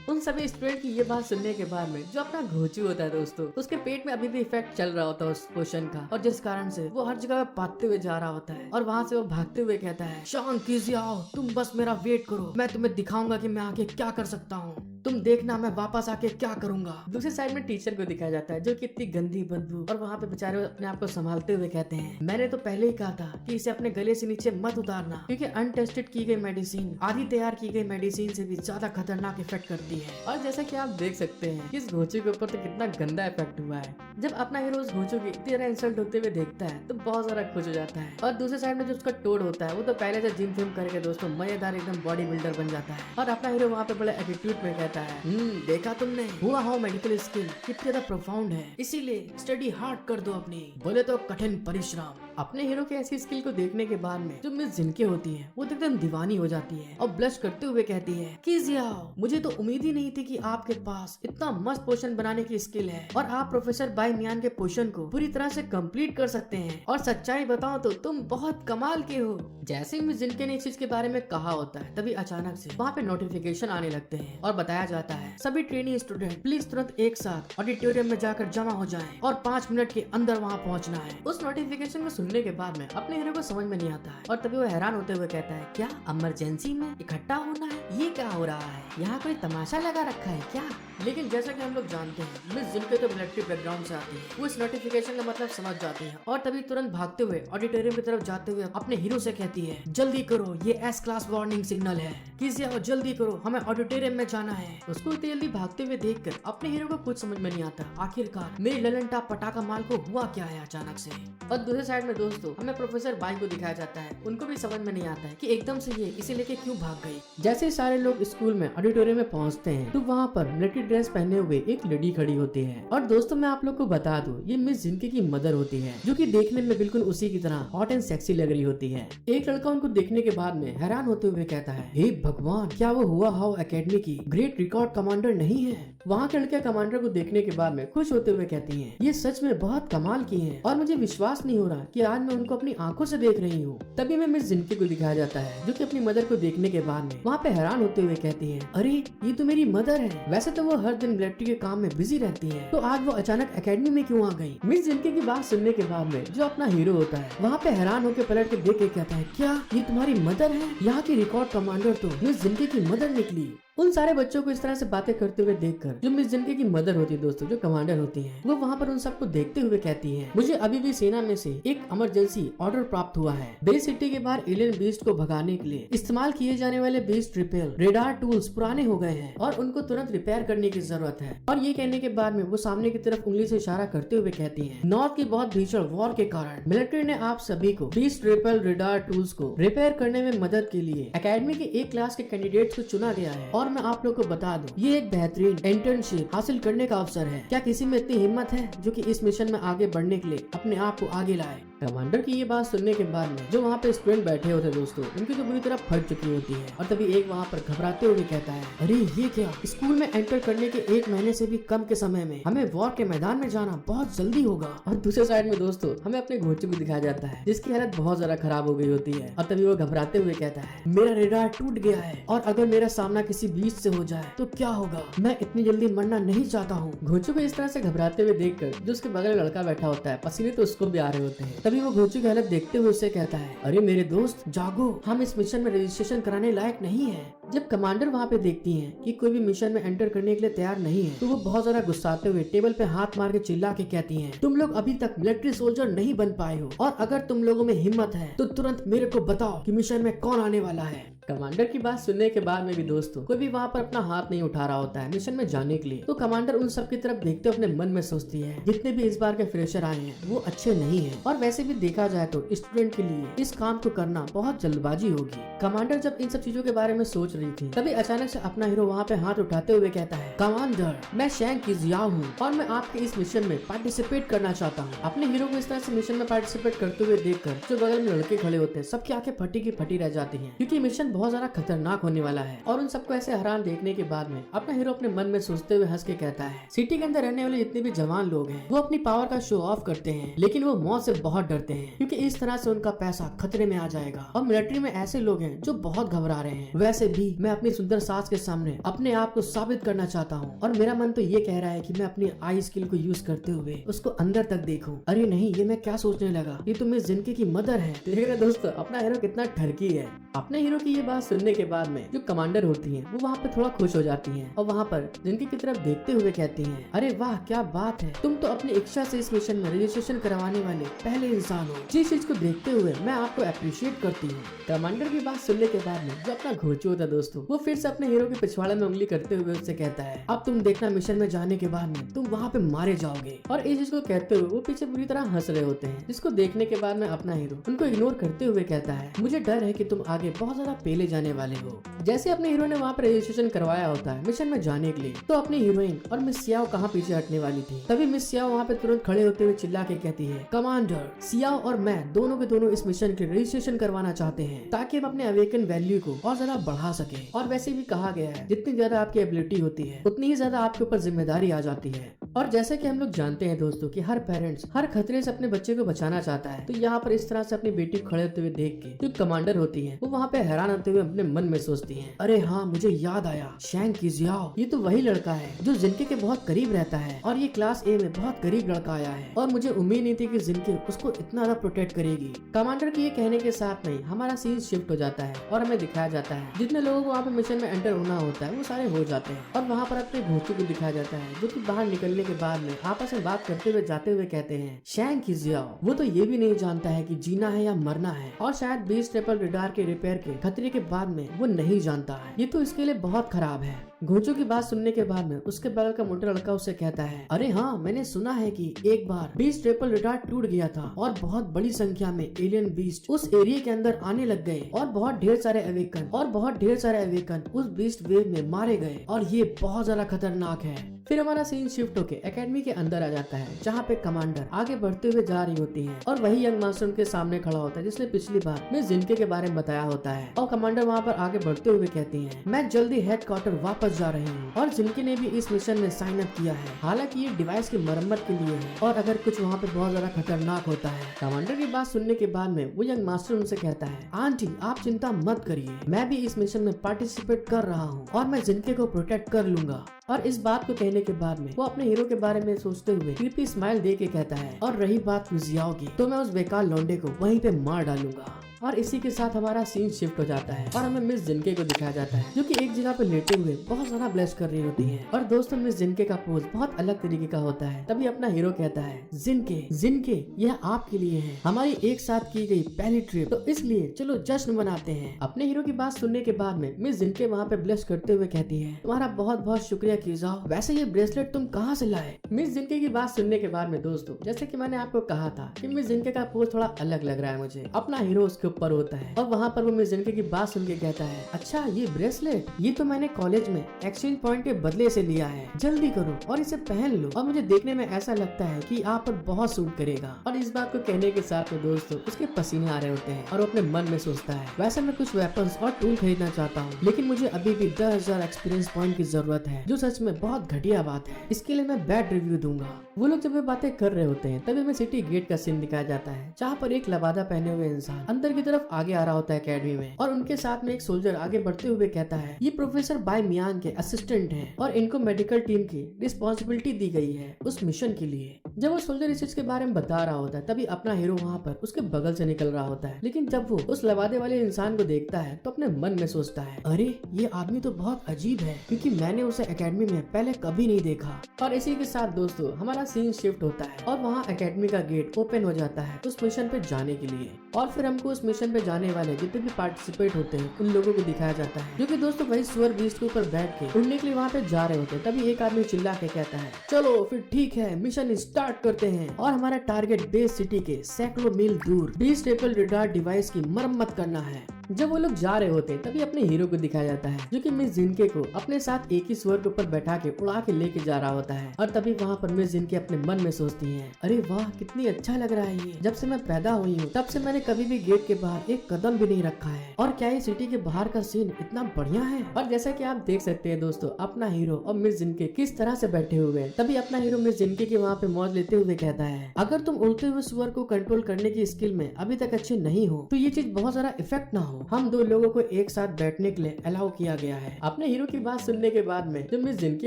उन सभी स्टूडेंट की ये बात सुनने के बाद में जो अपना घोंचू होता है दोस्तों उसके पेट में अभी भी इफेक्ट चल रहा होता है उस पोषण का और जिस कारण से वो हर जगह पाते हुए जा रहा होता है और वहाँ से वो भागते हुए कहता है शांत कीजिए, आओ तुम बस मेरा वेट करो, मैं तुम्हें दिखाऊंगा कि मैं आगे क्या कर सकता हूँ, तुम देखना मैं वापस आके क्या करूंगा। दूसरी साइड में टीचर को दिखाया जाता है जो कि इतनी गंदी बदबू और वहाँ पे बेचारे अपने आप को संभालते हुए कहते हैं मैंने तो पहले ही कहा था कि इसे अपने गले से नीचे मत उतारना क्योंकि अनटेस्टेड की गई मेडिसिन आधी तैयार की गई मेडिसिन से भी ज्यादा खतरनाक इफेक्ट करती है। और जैसा कि आप देख सकते हैं कि इस घोंचू के ऊपर तो कितना गंदा इफेक्ट हुआ है। जब अपना हीरो उस घोंचू की इतनी ज्यादा इंसल्ट होते हुए देखता है तो बहुत ज्यादा खुश हो जाता है और दूसरे साइड में जो उसका टोड होता है वो तो पहले से जिम फिम करके दोस्तों मजेदार एकदम बॉडी बिल्डर बन जाता है और अपना हीरो वहाँ पे बड़े एटीट्यूड में कहता है देखा तुमने हुआ हाउ मेडिकल स्किल कितनी ज्यादा प्रोफाउंड है, इसीलिए स्टडी हार्ड कर दो अपनी, बोले तो कठिन परिश्रम। अपने हीरो के ऐसी स्किल को देखने के बाद में जो मिस जिनके होती है वो एकदम दीवानी हो जाती है और ब्लश करते हुए कहती है कीजिए, मुझे तो उम्मीद ही नहीं थी कि आपके पास इतना मस्त पोषण बनाने की स्किल है और आप प्रोफेसर बाई मियान के पोषण को पूरी तरह से कंप्लीट कर सकते हैं, और सच्चाई बताओ तो तुम बहुत कमाल के हो। जैसे मिस जिनके ने इस चीज के बारे में कहा होता है तभी अचानक से वहाँ पे नोटिफिकेशन आने लगते हैं और बताया जाता है सभी ट्रेनी स्टूडेंट प्लीज तुरंत एक साथ ऑडिटोरियम में जाकर जमा हो जाएं और 5 मिनट के अंदर वहाँ पहुँचना है। उस नोटिफिकेशन को सुनने के बाद में अपने हीरो को समझ में नहीं आता है और तभी वो हैरान होते हुए कहता है क्या इमरजेंसी में इकट्ठा होना है, ये क्या हो रहा है, यहाँ कोई तमाशा लगा रखा है क्या। लेकिन जैसा कि हम लोग जानते हैं मिस जिनके तो मिलिट्री बैकग्राउंड से आती है, वो इस नोटिफिकेशन का मतलब समझ जाती है और तभी तुरंत भागते हुए ऑडिटोरियम की तरफ जाते हुए अपने हीरो से कहती है जल्दी करो, ये एस क्लास वार्निंग सिग्नल है, कीजिए जल्दी करो, हमें ऑडिटोरियम में जाना है। उसको इतनी जल्दी भागते हुए देखकर अपने हीरो को कुछ समझ में नहीं आता आखिरकार मेरी ललन टाप पटाखा माल को हुआ क्या है अचानक से। और दूसरे साइड में दोस्तों हमें प्रोफेसर बाई को दिखाया जाता है, उनको भी समझ में नहीं आता है कि एकदम से ये इसे लेके क्यों भाग गई। जैसे सारे लोग स्कूल में ऑडिटोरियम में पहुंचते हैं तो वहाँ पर मिलिट्री ड्रेस पहने हुए एक लेडी खड़ी होती है और दोस्तों मैं आप लोग को बता दूं ये मिस जिनके की मदर होती है जो कि देखने में बिल्कुल उसी की तरह हॉट एंड सेक्सी लग रही होती है। एक लड़का उनको देखने के बाद में हैरान होते हुए कहता है हे भगवान, क्या वो हुआ हाउ एकेडमी की ग्रेट रिकॉर्ड कमांडर नहीं है। वहाँ के लड़के कमांडर को देखने के बाद में खुश होते हुए कहती है ये सच में बहुत कमाल की है और मुझे विश्वास नहीं हो रहा कि आज मैं उनको अपनी आंखों से देख रही हूँ। तभी में मिस जिनके को दिखाया जाता है जो कि अपनी मदर को देखने के बाद में वहाँ पे हैरान होते हुए कहती है अरे ये तो मेरी मदर है, वैसे तो वो हर दिन मिलिट्री के काम में बिजी रहती है, तो आज वो अचानक एकेडमी में क्यों आ गई। मिस जिनके की बात सुनने के बाद में जो अपना हीरो होता है वहाँ पे हैरान होकर पलट के देख के कहता है क्या ये तुम्हारी मदर है, यहाँ की रिकॉर्ड कमांडर तो मिस जिनके की मदर निकली। उन सारे बच्चों को इस तरह से बातें करते हुए देखकर जो मिस जिनके की मदर होती है दोस्तों, जो कमांडर होती है, वो वहाँ पर उन सबको देखते हुए कहती है मुझे अभी भी सेना में से एक इमरजेंसी ऑर्डर प्राप्त हुआ है। बेस सिटी के बाहर एलियन बीस्ट को भगाने के लिए इस्तेमाल किए जाने वाले बीस्ट रिपेल रेडार टूल्स पुराने हो गए हैं और उनको तुरंत रिपेयर करने की जरूरत है। और ये कहने के बाद में वो सामने की तरफ उंगली से इशारा करते हुए कहती है नॉर्थ की बहुत भीषण वॉर के कारण मिलिट्री ने आप सभी को बीस्ट रिपेल रेडार टूल्स को रिपेयर करने में मदद के लिए एकेडमी के एक क्लास के कैंडिडेट्स को चुना गया है और मैं आप लोग को बता दूं ये एक बेहतरीन इंटर्नशिप हासिल करने का अवसर है। क्या किसी में इतनी हिम्मत है जो कि इस मिशन में आगे बढ़ने के लिए अपने आप को आगे लाए। कमांडर की ये बात सुनने के बाद में जो वहाँ पे स्टूडेंट बैठे होते दोस्तों, उनकी तो बुरी तरह फट चुकी होती है और तभी एक वहाँ पर घबराते हुए कहता है अरे ये क्या, स्कूल में एंटर करने के 1 महीने से भी कम के समय में हमें वॉर के मैदान में जाना बहुत जल्दी होगा। और दूसरे साइड में दोस्तों हमें अपने घोंचू को दिखाया जाता है जिसकी हालत बहुत ज्यादा खराब हो गई होती है और तभी वो घबराते हुए कहता है मेरा रेडार टूट गया है और अगर मेरा सामना किसी बीच से हो जाए तो क्या होगा, मैं इतनी जल्दी मरना नहीं चाहता हूँ। घोंचू को इस तरह से घबराते हुए देखकर जो उसके बगल में लड़का बैठा होता है पसीने तो उसको भी आ रहे होते हैं। तभी वो घोंचू की हालत देखते हुए उससे कहता है अरे मेरे दोस्त जागो, हम इस मिशन में रजिस्ट्रेशन कराने लायक नहीं है। जब कमांडर वहाँ पे देखती हैं कि कोई भी मिशन में एंटर करने के लिए तैयार नहीं है तो वो बहुत ज्यादा गुस्साते हुए टेबल पे हाथ मार के चिल्ला के कहती हैं, तुम लोग अभी तक मिलिट्री सोल्जर नहीं बन पाए हो और अगर तुम लोगों में हिम्मत है तो तुरंत मेरे को बताओ कि मिशन में कौन आने वाला है। कमांडर की बात सुनने के बाद में भी दोस्तों कोई भी वहाँ पर अपना हाथ नहीं उठा रहा होता है मिशन में जाने के लिए। तो कमांडर उन सब की तरफ देखते अपने मन में सोचती है, जितने भी इस बार के फ्रेशर आए हैं वो अच्छे नहीं हैं और वैसे भी देखा जाए तो स्टूडेंट के लिए इस काम को करना बहुत जल्दबाजी होगी। कमांडर जब इन सब चीजों के बारे में सोच रही थी तभी अचानक से अपना हीरो वहाँ पे हाथ उठाते हुए कहता है, कमांडर मैं शैंग की जियाओ हूँ और मैं आपके इस मिशन में पार्टिसिपेट करना चाहता हूँ। अपने हीरो को इस तरह से मिशन में पार्टिसिपेट करते हुए देखकर जो बगल में लड़के खड़े होते हैं सबकी आंखें फटी की फटी रह जाती हैं, क्योंकि मिशन बहुत ज्यादा खतरनाक होने वाला है। और उन सबको ऐसे हैरान देखने के बाद में अपना हीरो अपने मन में सोचते हुए हंस के कहता है, सिटी के अंदर रहने वाले जितने भी जवान लोग हैं वो अपनी पावर का शो ऑफ करते हैं लेकिन वो मौत से बहुत डरते हैं, क्योंकि इस तरह से उनका पैसा खतरे में आ जाएगा। और मिलिट्री में ऐसे लोग हैं जो बहुत घबरा रहे हैं। वैसे भी मैं अपनी सुंदर सास के सामने अपने आप को साबित करना चाहता हूँ और मेरा मन तो ये कह रहा है कि मैं अपनी आई स्किल को यूज करते हुए उसको अंदर तक देखूं। अरे नहीं, ये मैं क्या सोचने लगा, ये तो मिस जिनके की मदर है। देख रहे दोस्तों अपना हीरो कितना ठरकी है। अपने हीरो की ये बात सुनने के बाद में जो कमांडर होती हैं वो वहाँ पे थोड़ा खुश हो जाती हैं और वहाँ पर जिनकी की तरफ देखते हुए कहती हैं, अरे वाह क्या बात है, तुम तो अपनी इच्छा से इस मिशन में रजिस्ट्रेशन करवाने वाले पहले इंसान हो। जिस चीज को देखते हुए मैं आपको अप्रिशिएट करती हूँ। कमांडर की बात सुनने के बाद में जो अपना घोंचू होता है दोस्तों वो फिर से अपने हीरो के पिछवाड़े में उंगली करते हुए उससे कहता है, अब तुम देखना मिशन में जाने के बाद में तुम वहाँ पे मारे जाओगे। और इस चीज को कहते हुए वो पीछे बुरी तरह हंस रहे होते हैं, जिसको देखने के बाद में अपना हीरो उनको इग्नोर करते हुए कहता है, मुझे डर है कि तुम आगे बहुत ज्यादा पेले जाने वाले हो। जैसे अपने हीरो ने वहाँ पर रजिस्ट्रेशन करवाया होता है मिशन में जाने के लिए तो अपनी हीरोइन और मिस सियाओ कहाँ पीछे हटने वाली थी। तभी मिस सियाओ वहाँ पे तुरंत खड़े होते हुए चिल्ला के कहती है, कमांडर सियाओ और मैं दोनों के दोनों इस मिशन के रजिस्ट्रेशन करवाना चाहते हैं ताकि हम अपने अवेकन वैल्यू को और ज्यादा बढ़ा सके। और वैसे भी कहा गया है जितनी ज्यादा आपकी एबिलिटी होती है उतनी ही ज्यादा आपके ऊपर जिम्मेदारी आ जाती है। और जैसे कि हम लोग जानते हैं दोस्तों कि हर पेरेंट्स हर खतरे से अपने बच्चे को बचाना चाहता है, तो यहाँ पर इस तरह से अपनी बेटी को खड़े होते हुए देख के जो कमांडर होती है वो वहाँ पे हैरान होते हुए अपने मन में सोचती है, अरे हाँ मुझे याद आया, शैंग की जियाओ ये तो वही लड़का है जो जिनके के बहुत करीब रहता है और ये क्लास ए में बहुत करीब लड़का आया है और मुझे उम्मीद नहीं थी कि जिनके उसको इतना ज्यादा प्रोटेक्ट करेगी। कमांडर के ये कहने के साथ में हमारा सीन शिफ्ट हो जाता है और हमें दिखाया जाता है जितने लोगों को वहाँ पे मिशन में एंटर होना होता है वो सारे हो जाते हैं और वहाँ पर अपने घोंचू को दिखाया जाता है जो कि बाहर निकलने के बाद में आपस में बात करते हुए जाते हुए कहते हैं, शैंग की जियाओ वो तो ये भी नहीं जानता है कि जीना है या मरना है और शायद 20 ट्रिपल रडार के रिपेयर के खतरे के बाद में वो नहीं जानता है, ये तो इसके लिए बहुत खराब है। घोंचू की बात सुनने के बाद में उसके बगल का मोटा लड़का उससे कहता है, अरे हाँ मैंने सुना है कि एक बार 20 ट्रिपल रडार टूट गया था और बहुत बड़ी संख्या में एलियन बीस्ट उस एरिया के अंदर आने लग गए और बहुत ढेर सारे अवेकन उस बीस्ट वेव में मारे गए और ये बहुत ज्यादा खतरनाक है। फिर हमारा सीन शिफ्ट होके एकेडमी के अंदर आ जाता है जहाँ पे कमांडर आगे बढ़ते हुए जा रही होती है और वही यंग मास्टर उनके सामने खड़ा होता है जिसने पिछली बार मिस जिनके के बारे में बताया होता है। और कमांडर वहाँ पर आगे बढ़ते हुए कहती है, मैं जल्दी हेडक्वार्टर वापस जा रही हूँ और जिनके ने भी इस मिशन में साइन अप किया है, हालांकि ये डिवाइस की मरम्मत के लिए है और अगर कुछ वहाँ पे बहुत ज्यादा खतरनाक होता है। कमांडर की बात सुनने के बाद में वो यंग मास्टर उनसे कहता है, आंटी आप चिंता मत करिए, मैं भी इस मिशन में पार्टिसिपेट कर रहा हूँ और मैं जिनके को प्रोटेक्ट कर लूंगा। और इस बात को कहने के बाद में वो अपने हीरो के बारे में सोचते हुए क्रीपी स्माइल दे के कहता है, और रही बात जियाओ की तो मैं उस बेकार लौंडे को वहीं पे मार डालूंगा। और इसी के साथ हमारा सीन शिफ्ट हो जाता है और हमें मिस जिनके को दिखाया जाता है जो कि एक जगह पे लेटे हुए बहुत ज्यादा ब्लेस कर रही होती है। और दोस्तों मिस जिनके का पोज बहुत अलग तरीके का होता है। तभी अपना हीरो कहता है, जिनके यह आपके लिए है, हमारी एक साथ की गई पहली ट्रिप, तो इसलिए चलो जश्न मनाते हैं। अपने हीरो की बात सुनने के बाद में मिस जिनके वहाँ पे ब्लेस करते हुए कहती है, तुम्हारा बहुत बहुत शुक्रिया कीजाओ, वैसे ये ब्रेसलेट तुम कहाँ से लाए। मिस जिनके की बात सुनने के बाद में दोस्तों जैसे कि मैंने आपको कहा था कि मिस जिनके का पोज थोड़ा अलग लग रहा है मुझे। अपना हीरो उसके ऊपर होता है और वहाँ पर वो मिस जिनके की बात सुन के कहता है, अच्छा ये ब्रेसलेट ये तो मैंने कॉलेज में एक्सचेंज पॉइंट के बदले से लिया है, जल्दी करो और इसे पहन लो और मुझे देखने में ऐसा लगता है कि आप पर बहुत सूट करेगा। और इस बात को कहने के साथ में दोस्तों उसके पसीने आ रहे होते हैं और अपने मन में सोचता है, वैसे मैं कुछ वेपन्स और टूल खरीदना चाहता हूँ लेकिन मुझे अभी भी 10,000 एक्सपीरियंस पॉइंट की जरूरत है, जो सच में बहुत घटिया बात है, इसके लिए मैं बैड रिव्यू दूंगा। वो लोग जब वे बातें कर रहे होते हैं तभी हमें सिटी गेट का सीन दिखाया जाता है जहाँ पर एक लबादा पहने हुए इंसान अंदर की तरफ आगे आ रहा होता है एकेडमी में, और उनके साथ में एक सोल्जर आगे बढ़ते हुए कहता है ये प्रोफेसर बाय मियांग के असिस्टेंट हैं और इनको मेडिकल टीम की रिस्पॉन्सिबिलिटी दी गई है उस मिशन के लिए। जब वो सोल्जर इस चीज के बारे में बता रहा होता है तभी अपना हीरो वहाँ पर उसके बगल से निकल रहा होता है, लेकिन जब वो उस लवादे वाले इंसान को देखता है तो अपने मन में सोचता है अरे ये आदमी तो बहुत अजीब है, क्योंकि मैंने उसे एकेडमी में पहले कभी नहीं देखा। और इसी के साथ दोस्तों हमारा सीन शिफ्ट होता है और वहाँ एकेडमी का गेट ओपन हो जाता है उस मिशन पे जाने के लिए, और फिर हमको उस मिशन पे जाने वाले जितने भी पार्टिसिपेट होते हैं उन लोगों को दिखाया जाता है, जो कि दोस्तों वही सुअर बीस्ट के ऊपर बैठ के उड़ने के लिए वहाँ पे जा रहे होते हैं। तभी एक आदमी चिल्ला के कहता है चलो फिर ठीक है मिशन स्टार्ट करते हैं, और हमारा टारगेट बेस सिटी के सैकड़ों मील दूर बीस ट्रिपल रडार डिवाइस की मरम्मत करना है। जब वो लोग जा रहे होते हैं तभी अपने हीरो को दिखाया जाता है जो कि मिस जिनके को अपने साथ एक ही स्वर के ऊपर बैठा के उड़ा के लेके जा रहा होता है। और तभी वहाँ पर मिस जिनके अपने मन में सोचती हैं अरे वाह कितनी अच्छा लग रहा है ये, जब से मैं पैदा हुई हूँ तब से मैंने कभी भी गेट के बाहर एक कदम भी नहीं रखा है, और क्या ये सिटी के बाहर का सीन इतना बढ़िया है। और जैसा कि आप देख सकते हैं दोस्तों अपना हीरो और मिस जिनके किस तरह से बैठे हुए हैं। तभी अपना हीरो मिस जिनके के वहाँ पे मौज लेते हुए कहता है अगर तुम उड़ते हुए सुअर को कंट्रोल करने की स्किल में अभी तक अच्छे नहीं हो तो ये चीज बहुत सारा इफेक्ट ना हो, हम दो लोगों को एक साथ बैठने के लिए अलाउ किया गया है। अपने हीरो की बात सुनने के बाद में जब मिस जिनकी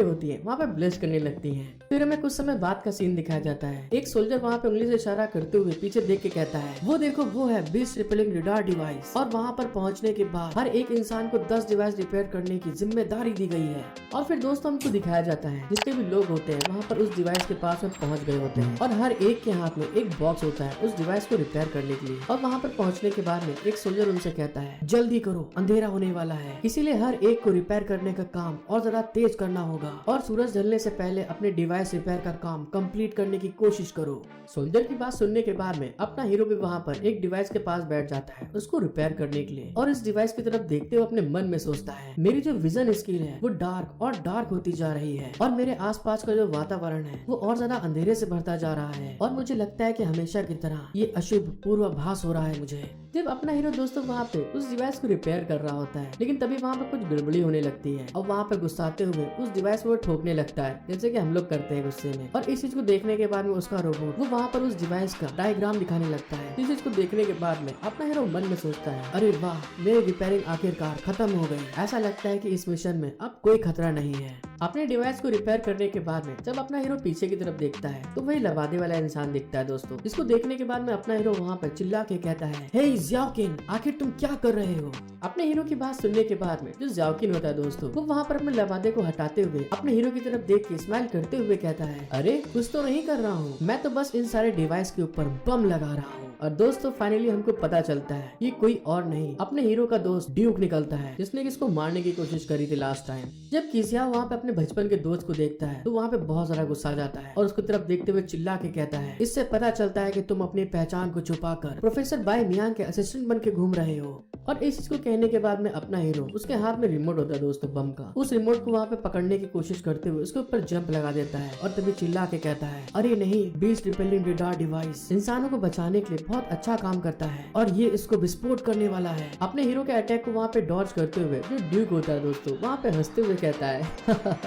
होती है वहाँ पे ब्लेस करने लगती है। फिर हमें कुछ समय बाद का सीन दिखाया जाता है, एक सोल्जर वहाँ पे उंगली से इशारा करते हुए पीछे देख के कहता है वो देखो वो है बीस्ट रिपेलिंग रडार डिवाइस, और वहाँ पर पहुँचने के बाद हर एक इंसान को 10 डिवाइस रिपेयर करने की जिम्मेदारी दी गई है। और फिर दोस्तों हमको दिखाया जाता है जितने भी लोग होते हैं वहाँ पर उस डिवाइस के पास में पहुँच गए होते हैं, और हर एक के हाथ में एक बॉक्स होता है उस डिवाइस को रिपेयर करने के लिए। और वहाँ पर पहुँचने के बाद में एक सोल्जर उनसे कहता है जल्दी करो अंधेरा होने वाला है, इसीलिए हर एक को रिपेयर करने का काम और ज्यादा तेज करना होगा, और सूरज ढलने से पहले अपने डिवाइस रिपेयर का काम कंप्लीट करने की कोशिश करो। सोल्जर की बात सुनने के बाद में अपना हीरो भी वहाँ पर एक डिवाइस के पास बैठ जाता है उसको रिपेयर करने के लिए, और इस डिवाइस की तरफ देखते हुए अपने मन में सोचता है मेरी जो विजन स्किल है वो डार्क और डार्क होती जा रही है, और मेरे आसपास का जो वातावरण है वो और ज्यादा अंधेरे से भरता जा रहा है, और मुझे लगता है कि हमेशा की तरह ये अशुभ पूर्वाभास हो रहा है मुझे। जब अपना हीरो दोस्तों वहाँ पे उस डिवाइस को रिपेयर कर रहा होता है, लेकिन तभी वहाँ पे कुछ गड़बड़ी होने लगती है और वहाँ पे गुस्साते हुए उस डिवाइस को ठोकने लगता है जैसे कि हम लोग करते हैं गुस्से में। और इस चीज को देखने के बाद में उसका रोबोट वो वहाँ पर उस डिवाइस का डायग्राम दिखाने लगता है। इस चीज को देखने के बाद में अपना हीरो मन में सोचता है अरे वाह मेरी रिपेयरिंग आखिरकार खत्म हो गई, ऐसा लगता है कि इस मिशन में अब कोई खतरा नहीं है। अपने डिवाइस को रिपेयर करने के बाद में जब अपना हीरो पीछे की तरफ देखता है तो वही लवादे वाला इंसान दिखता है दोस्तों, जिसको देखने के बाद में अपना हीरो वहाँ पर चिल्ला के कहता है हे ज़ियाओकिन आखिर तुम क्या कर रहे हो। अपने हीरो की बात सुनने के बाद में जो ज़ियाओकिन होता है दोस्तों वो वहाँ पर अपने लवादे को हटाते हुए अपने हीरो की तरफ देख के स्माइल करते हुए कहता है अरे कुछ तो नहीं कर रहा हूँ, मैं तो बस इन सारे डिवाइस के ऊपर बम लगा रहा हूँ। और दोस्तों फाइनली हमको पता चलता है ये कोई और नहीं अपने हीरो का दोस्त ड्यूक निकलता है, जिसने इसको मारने की कोशिश करी थी लास्ट टाइम। जब किसिया वहाँ पे अपने बचपन के दोस्त को देखता है तो वहाँ पे बहुत सारा गुस्सा आ जाता है और उसकी तरफ देखते हुए चिल्ला के कहता है इससे पता चलता है कि तुम अपनी पहचान को छुपाकर प्रोफेसर बाय मियांग के असिस्टेंट बन के घूम रहे हो। और इस चीज को कहने के बाद में अपना हीरो उसके हाथ में रिमोट होता है दोस्तों बम का, उस रिमोट को वहाँ पे पकड़ने की कोशिश करते हुए उसके ऊपर जंप लगा देता है और तभी चिल्ला के कहता है अरे नहीं बीस्ट रिपेलिंग रडार डिवाइस इंसानों को बचाने के लिए बहुत अच्छा काम करता है और ये इसको विस्फोट करने वाला है। अपने हीरो के अटैक को वहाँ पे डॉज करते हुए जो ड्यूक होता है दोस्तों वहाँ पे हंसते हुए कहता है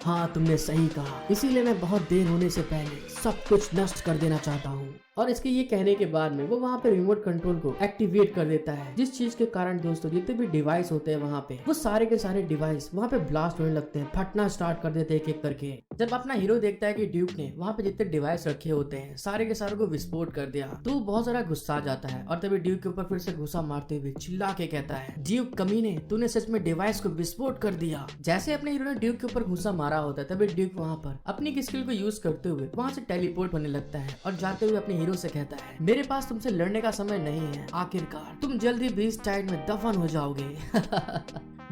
हाँ तुमने सही कहा, इसीलिए मैं बहुत देर होने से पहले सब कुछ नष्ट कर देना चाहता हूँ। और इसके ये कहने के बाद में वो वहाँ पे रिमोट कंट्रोल को एक्टिवेट कर देता है, जिस चीज के कारण दोस्तों जितने भी डिवाइस होते हैं वहाँ पे वो सारे के सारे डिवाइस वहाँ पे ब्लास्ट होने लगते हैं, फटना स्टार्ट कर देते हैं एक एक करके। जब अपना हीरो देखता है कि ड्यूक ने वहाँ पे जितने डिवाइस रखे होते हैं सारे के सारे को विस्फोट कर दिया तो बहुत सारा गुस्सा आ जाता है और तभी ड्यूक के ऊपर फिर से गुस्सा मारते हुए चिल्ला के कहता है ड्यूक कमीने तूने सच में डिवाइस को विस्फोट कर दिया। जैसे अपने हीरो ने ड्यूक के ऊपर गुस्सा मारा होता है तभी ड्यूक वहाँ पर अपनी स्किल को यूज करते हुए वहाँ से टेलीपोर्ट होने लगता है और जाते हुए अपने हीरो से कहता है मेरे पास तुमसे लड़ने का समय नहीं है, आखिरकार तुम जल्दी बीस्ट टाइड में दफन हो जाओगे।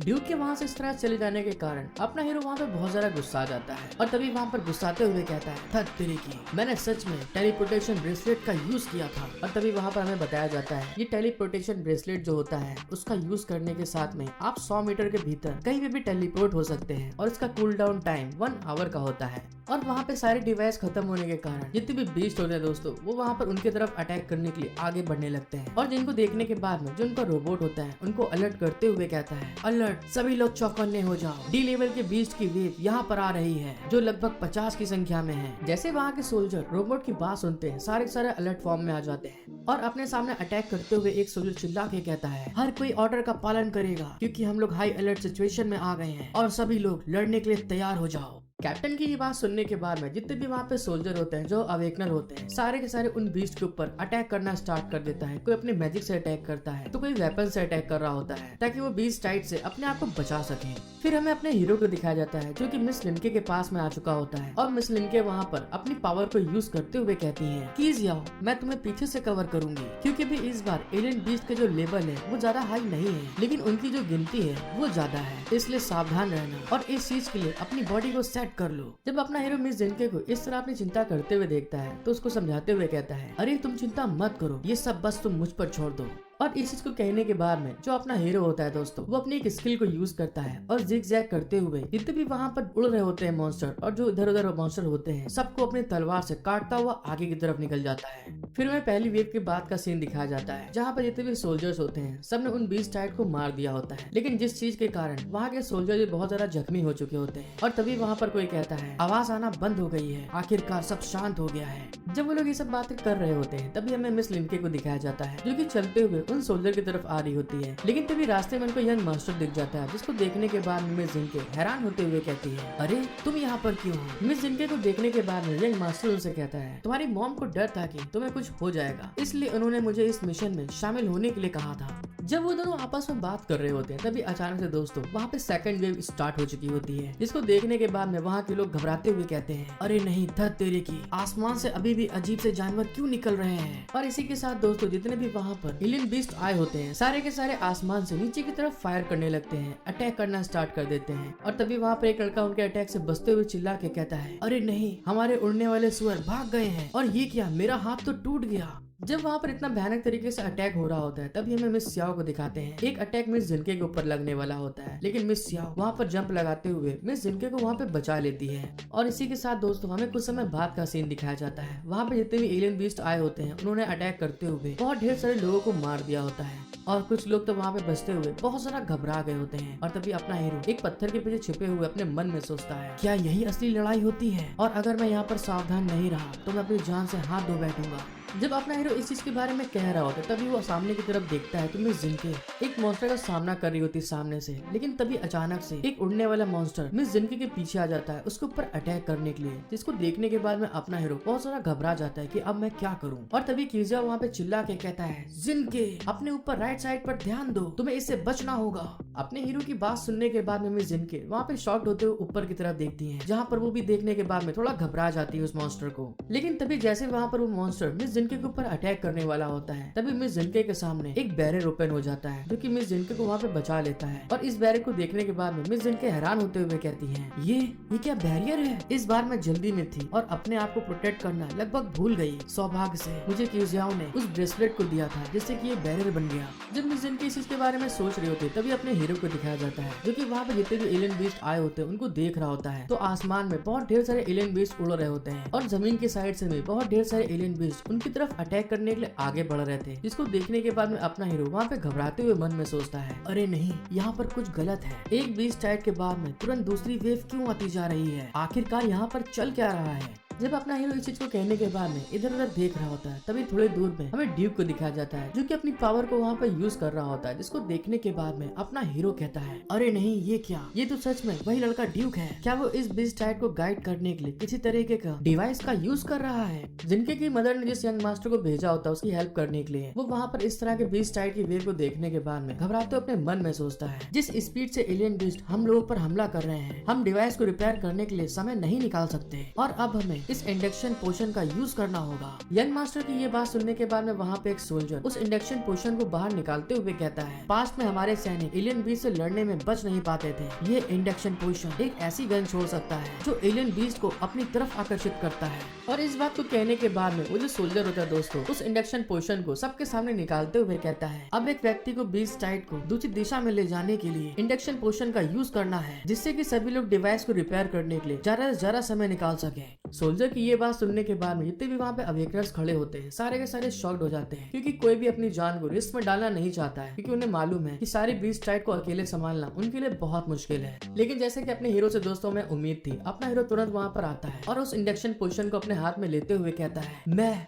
ड्यूक के वहाँ से इस तरह चले जाने के कारण अपना हीरो वहाँ पे बहुत ज्यादा गुस्सा आ जाता है और तभी वहाँ पर गुस्साते हुए कहता है थक तेरी की, मैंने सच में टेलीपोर्टेशन ब्रेसलेट का यूज किया था। और तभी वहाँ पर हमें बताया जाता है ये टेलीपोर्टेशन ब्रेसलेट जो होता है उसका यूज करने के साथ में आप 100 मीटर के भीतर कहीं भी टेलीपोर्ट हो सकते हैं और इसका कूल डाउन टाइम 1 आवर का होता है। और वहाँ पे सारे डिवाइस खत्म होने के कारण जितने भी बीस्ट होते हैं दोस्तों वो वहाँ पर उनके तरफ अटैक करने के लिए आगे बढ़ने लगते हैं और जिनको देखने के बाद में जो उनका रोबोट होता है उनको अलर्ट करते हुए कहता है अलर्ट अलर्ट, सभी लोग चौकन्ने हो जाओ, डी लेवल के बीस्ट की वेव यहाँ पर आ रही है जो लगभग 50 की संख्या में है। जैसे वहाँ के सोल्जर रोबोट की बात सुनते हैं, सारे के सारे अलर्ट फॉर्म में आ जाते हैं और अपने सामने अटैक करते हुए एक सोल्जर चिल्ला के कहता है, हर कोई ऑर्डर का पालन करेगा क्योंकि हम लोग हाई अलर्ट सिचुएशन में आ गए हैं और सभी लोग लड़ने के लिए तैयार हो जाओ। कैप्टन की ये बात सुनने के बाद में जितने भी वहाँ पे सोल्जर होते हैं जो अवेकनर होते हैं, सारे के सारे उन बीस्ट के ऊपर अटैक करना स्टार्ट कर देता है। कोई अपने मैजिक से अटैक करता है तो कोई वेपन से अटैक कर रहा होता है ताकि वो बीस्ट टाइट से अपने आप को बचा सके। फिर हमें अपने हीरो को दिखाया जाता है जो कि मिस लिनके के पास में आ चुका होता है और मिस लिनके वहाँ पर अपनी पावर को यूज करते हुए कहती है कि जाओ, मैं तुम्हें पीछे से कवर करूंगी क्योंकि भी इस बार एलियन बीस्ट के जो लेवल है वो ज्यादा हाई नहीं है, लेकिन उनकी जो गिनती है वो ज्यादा है, इसलिए सावधान रहना और इस चीज के लिए अपनी बॉडी को सेट कर लो। जब अपना हीरो मिस जिनके को इस तरह अपनी चिंता करते हुए देखता है तो उसको समझाते हुए कहता है, अरे तुम चिंता मत करो, ये सब बस तुम मुझ पर छोड़ दो। और इस चीज को कहने के बाद में जो अपना हीरो होता है दोस्तों, वो अपनी एक स्किल को यूज करता है और जिग जैग करते हुए जितने भी वहाँ पर उड़ रहे होते हैं मॉन्स्टर और जो इधर उधर मॉन्स्टर होते हैं सबको अपनी तलवार से काटता हुआ आगे की तरफ निकल जाता है। फिर हमें पहली वेव के बाद का सीन दिखाया जाता है जहाँ पर जितने भी सोल्जर्स होते हैं सबने उन बीस्ट टाइट को मार दिया होता है, लेकिन जिस चीज के कारण वहाँ के सोल्जर बहुत ज्यादा जख्मी हो चुके होते हैं। और तभी वहाँ पर कोई कहता है, आवाज आना बंद हो गई है, आखिरकार सब शांत हो गया है। जब वो लोग ये सब बातें कर रहे होते हैं तभी हमें मिस लिनके को दिखाया जाता है जो कि चलते हुए उन सोल्जर की तरफ आ रही होती है, लेकिन तभी रास्ते में उनको यंग मास्टर दिख जाता है जिसको देखने के बाद मिस जिनके हैरान होते हुए कहती है, अरे तुम यहाँ पर क्यों हो? मिस जिनके को देखने के बाद यंग मास्टर उनसे कहता है, तुम्हारी मॉम को डर था कि तुम्हें कुछ हो जाएगा, इसलिए उन्होंने मुझे इस मिशन में शामिल होने के लिए कहा था। जब वो दोनों आपस में बात कर रहे होते हैं तभी अचानक से दोस्तों वहाँ पे सेकंड वेव स्टार्ट हो चुकी होती है, जिसको देखने के बाद में वहाँ के लोग घबराते हुए कहते हैं, अरे नहीं, धत तेरे की, आसमान से अभी भी अजीब से जानवर क्यों निकल रहे हैं। और इसी के साथ दोस्तों जितने भी वहाँ पर एलियन बीस्ट आए होते हैं सारे के सारे आसमान से नीचे की तरफ फायर करने लगते हैं, अटैक करना स्टार्ट कर देते हैं। और तभी वहाँ पर एक लड़का उनके अटैक से बचते हुए चिल्ला के कहता है, अरे नहीं, हमारे उड़ने वाले सुअर भाग गए हैं और ये क्या, मेरा हाथ तो टूट गया। जब वहाँ पर इतना भयानक तरीके से अटैक हो रहा होता है तभी हमें मिस सियाओ को दिखाते हैं। एक अटैक मिस जिनके के ऊपर लगने वाला होता है, लेकिन मिस सियाओ वहाँ पर जंप लगाते हुए मिस जिनके को वहाँ पे बचा लेती है। और इसी के साथ दोस्तों हमें कुछ समय बाद का सीन दिखाया जाता है। वहाँ पे जितने भी एलियन बीस्ट आए होते हैं उन्होंने अटैक करते हुए बहुत ढेर सारे लोगों को मार दिया होता है और कुछ लोग तो वहाँ पे बचते हुए बहुत सारा घबरा गए होते हैं। और तभी अपना हीरो एक पत्थर के पीछे छिपे हुए अपने मन में सोचता है, क्या यही असली लड़ाई होती है? और अगर मैं यहाँ पर सावधान नहीं रहा तो मैं अपनी जान से हाथ धो बैठूंगा। जब अपना हीरो इस चीज के बारे में कह रहा होता है तभी वो सामने की तरफ देखता है तो मिस जिनके एक मॉन्स्टर का सामना कर रही होती है सामने से, लेकिन तभी अचानक से एक उड़ने वाला मॉन्स्टर मिस जिनके के पीछे आ जाता है उसके ऊपर अटैक करने के लिए, जिसको देखने के बाद में अपना हीरो बहुत सारा घबरा जाता है कि अब मैं क्या करूं। और तभी कीजिया वहाँ पे चिल्ला के कहता है, जिनके अपने ऊपर राइट साइड पर ध्यान दो, तुम्हें इससे बचना होगा। अपने हीरो की बात सुनने के बाद में मिस जिनके वहाँ पे शॉक्ड होते हुए ऊपर की तरफ देखती है, जहाँ पर वो भी देखने के बाद में थोड़ा घबरा जाती है उस मॉन्स्टर को। लेकिन तभी जैसे वहाँ पर वो मॉन्स्टर मिस जिनके के ऊपर अटैक करने वाला होता है तभी मिस जिनके के सामने एक बैरियर ओपन हो जाता है जो कि मिस जिनके को वहाँ पे बचा लेता है। और इस बैरियर को देखने के बाद में मिस जिनके हैरान होते हुए कहती हैं, ये क्या बैरियर है? इस बार मैं जल्दी में थी और अपने आप को प्रोटेक्ट करना लगभग भूल गई। सौभाग्य से मुझे किजियाओ ने उस ब्रेसलेट को दिया था जिससे कि ये बैरियर बन गया। जब मिस जिनके इस चीज के बारे में सोच रहे होते तभी अपने हीरो को दिखाया जाता है जो कि वहाँ पे जितने भी एलियन बीस्ट आए होते हैं उनको देख रहा होता है। तो आसमान में बहुत ढेर सारे एलियन बीस्ट उड़ रहे होते हैं और जमीन की साइड से भी बहुत ढेर सारे एलियन बीस्ट उनकी तरफ अटैक करने के लिए आगे बढ़ रहे थे, जिसको देखने के बाद में अपना हीरो वहाँ पे घबराते हुए मन में सोचता है, अरे नहीं, यहाँ पर कुछ गलत है। एक बीस्ट टाइट के बाद में तुरंत दूसरी वेव क्यों आती जा रही है? आखिरकार यहाँ पर चल क्या रहा है? जब अपना हीरो इस चीज को कहने के बाद में इधर उधर देख रहा होता है तभी थोड़ी दूर में हमें ड्यूक को दिखाया जाता है जो कि अपनी पावर को वहाँ पर यूज कर रहा होता है, जिसको देखने के बाद में अपना हीरो कहता है, अरे नहीं, ये क्या, ये तो सच में वही लड़का ड्यूक है। क्या वो इस बीस्ट टाइट को गाइड करने के लिए किसी तरीके का डिवाइस का यूज कर रहा है? जिनके की मदर ने जिस यंग मास्टर को भेजा होता है उसकी हेल्प करने के लिए वो वहाँ पर इस तरह के बीस्ट टाइट की वेव को देखने के बाद में घबराते अपने मन में सोचता है, जिस स्पीड से एलियन बीस्ट हम लोगों पर हमला कर रहे हैं, हम डिवाइस को रिपेयर करने के लिए समय नहीं निकाल सकते और अब हमें इस इंडक्शन पोशन का यूज करना होगा। यंग मास्टर की ये बात सुनने के बाद में वहाँ पे एक सोल्जर उस इंडक्शन पोशन को बाहर निकालते हुए कहता है, पास्ट में हमारे सैनिक एलियन बीस्ट से लड़ने में बच नहीं पाते थे। ये इंडक्शन पोशन एक ऐसी गन छोड़ सकता है जो एलियन बीस्ट को अपनी तरफ आकर्षित करता है। और इस बात को कहने के बाद में वो जो सोल्जर होता है दोस्तों उस इंडक्शन पोशन को सबके सामने निकालते हुए कहता है, अब एक व्यक्ति को बीस्ट टाइट को दूसरी दिशा में ले जाने के लिए इंडक्शन पोशन का यूज करना है, जिससे कि सभी लोग डिवाइस को रिपेयर करने के लिए ज्यादा से ज्यादा समय निकाल सके। सोल्जर बुलडोजर की ये बात सुनने के बाद में जितने भी वहाँ पे अवेकनर्स खड़े होते हैं सारे के सारे शॉक्ड हो जाते हैं, क्योंकि कोई भी अपनी जान को रिस्क में डालना नहीं चाहता है, क्योंकि उन्हें मालूम है कि सारी बीस्ट टाइड को अकेले संभालना उनके लिए बहुत मुश्किल है। लेकिन जैसे कि अपने हीरो से दोस्तों में उम्मीद थी, अपना हीरो तुरंत वहाँ पर आता है और उस इंडक्शन पोशन को अपने हाथ में लेते हुए कहता है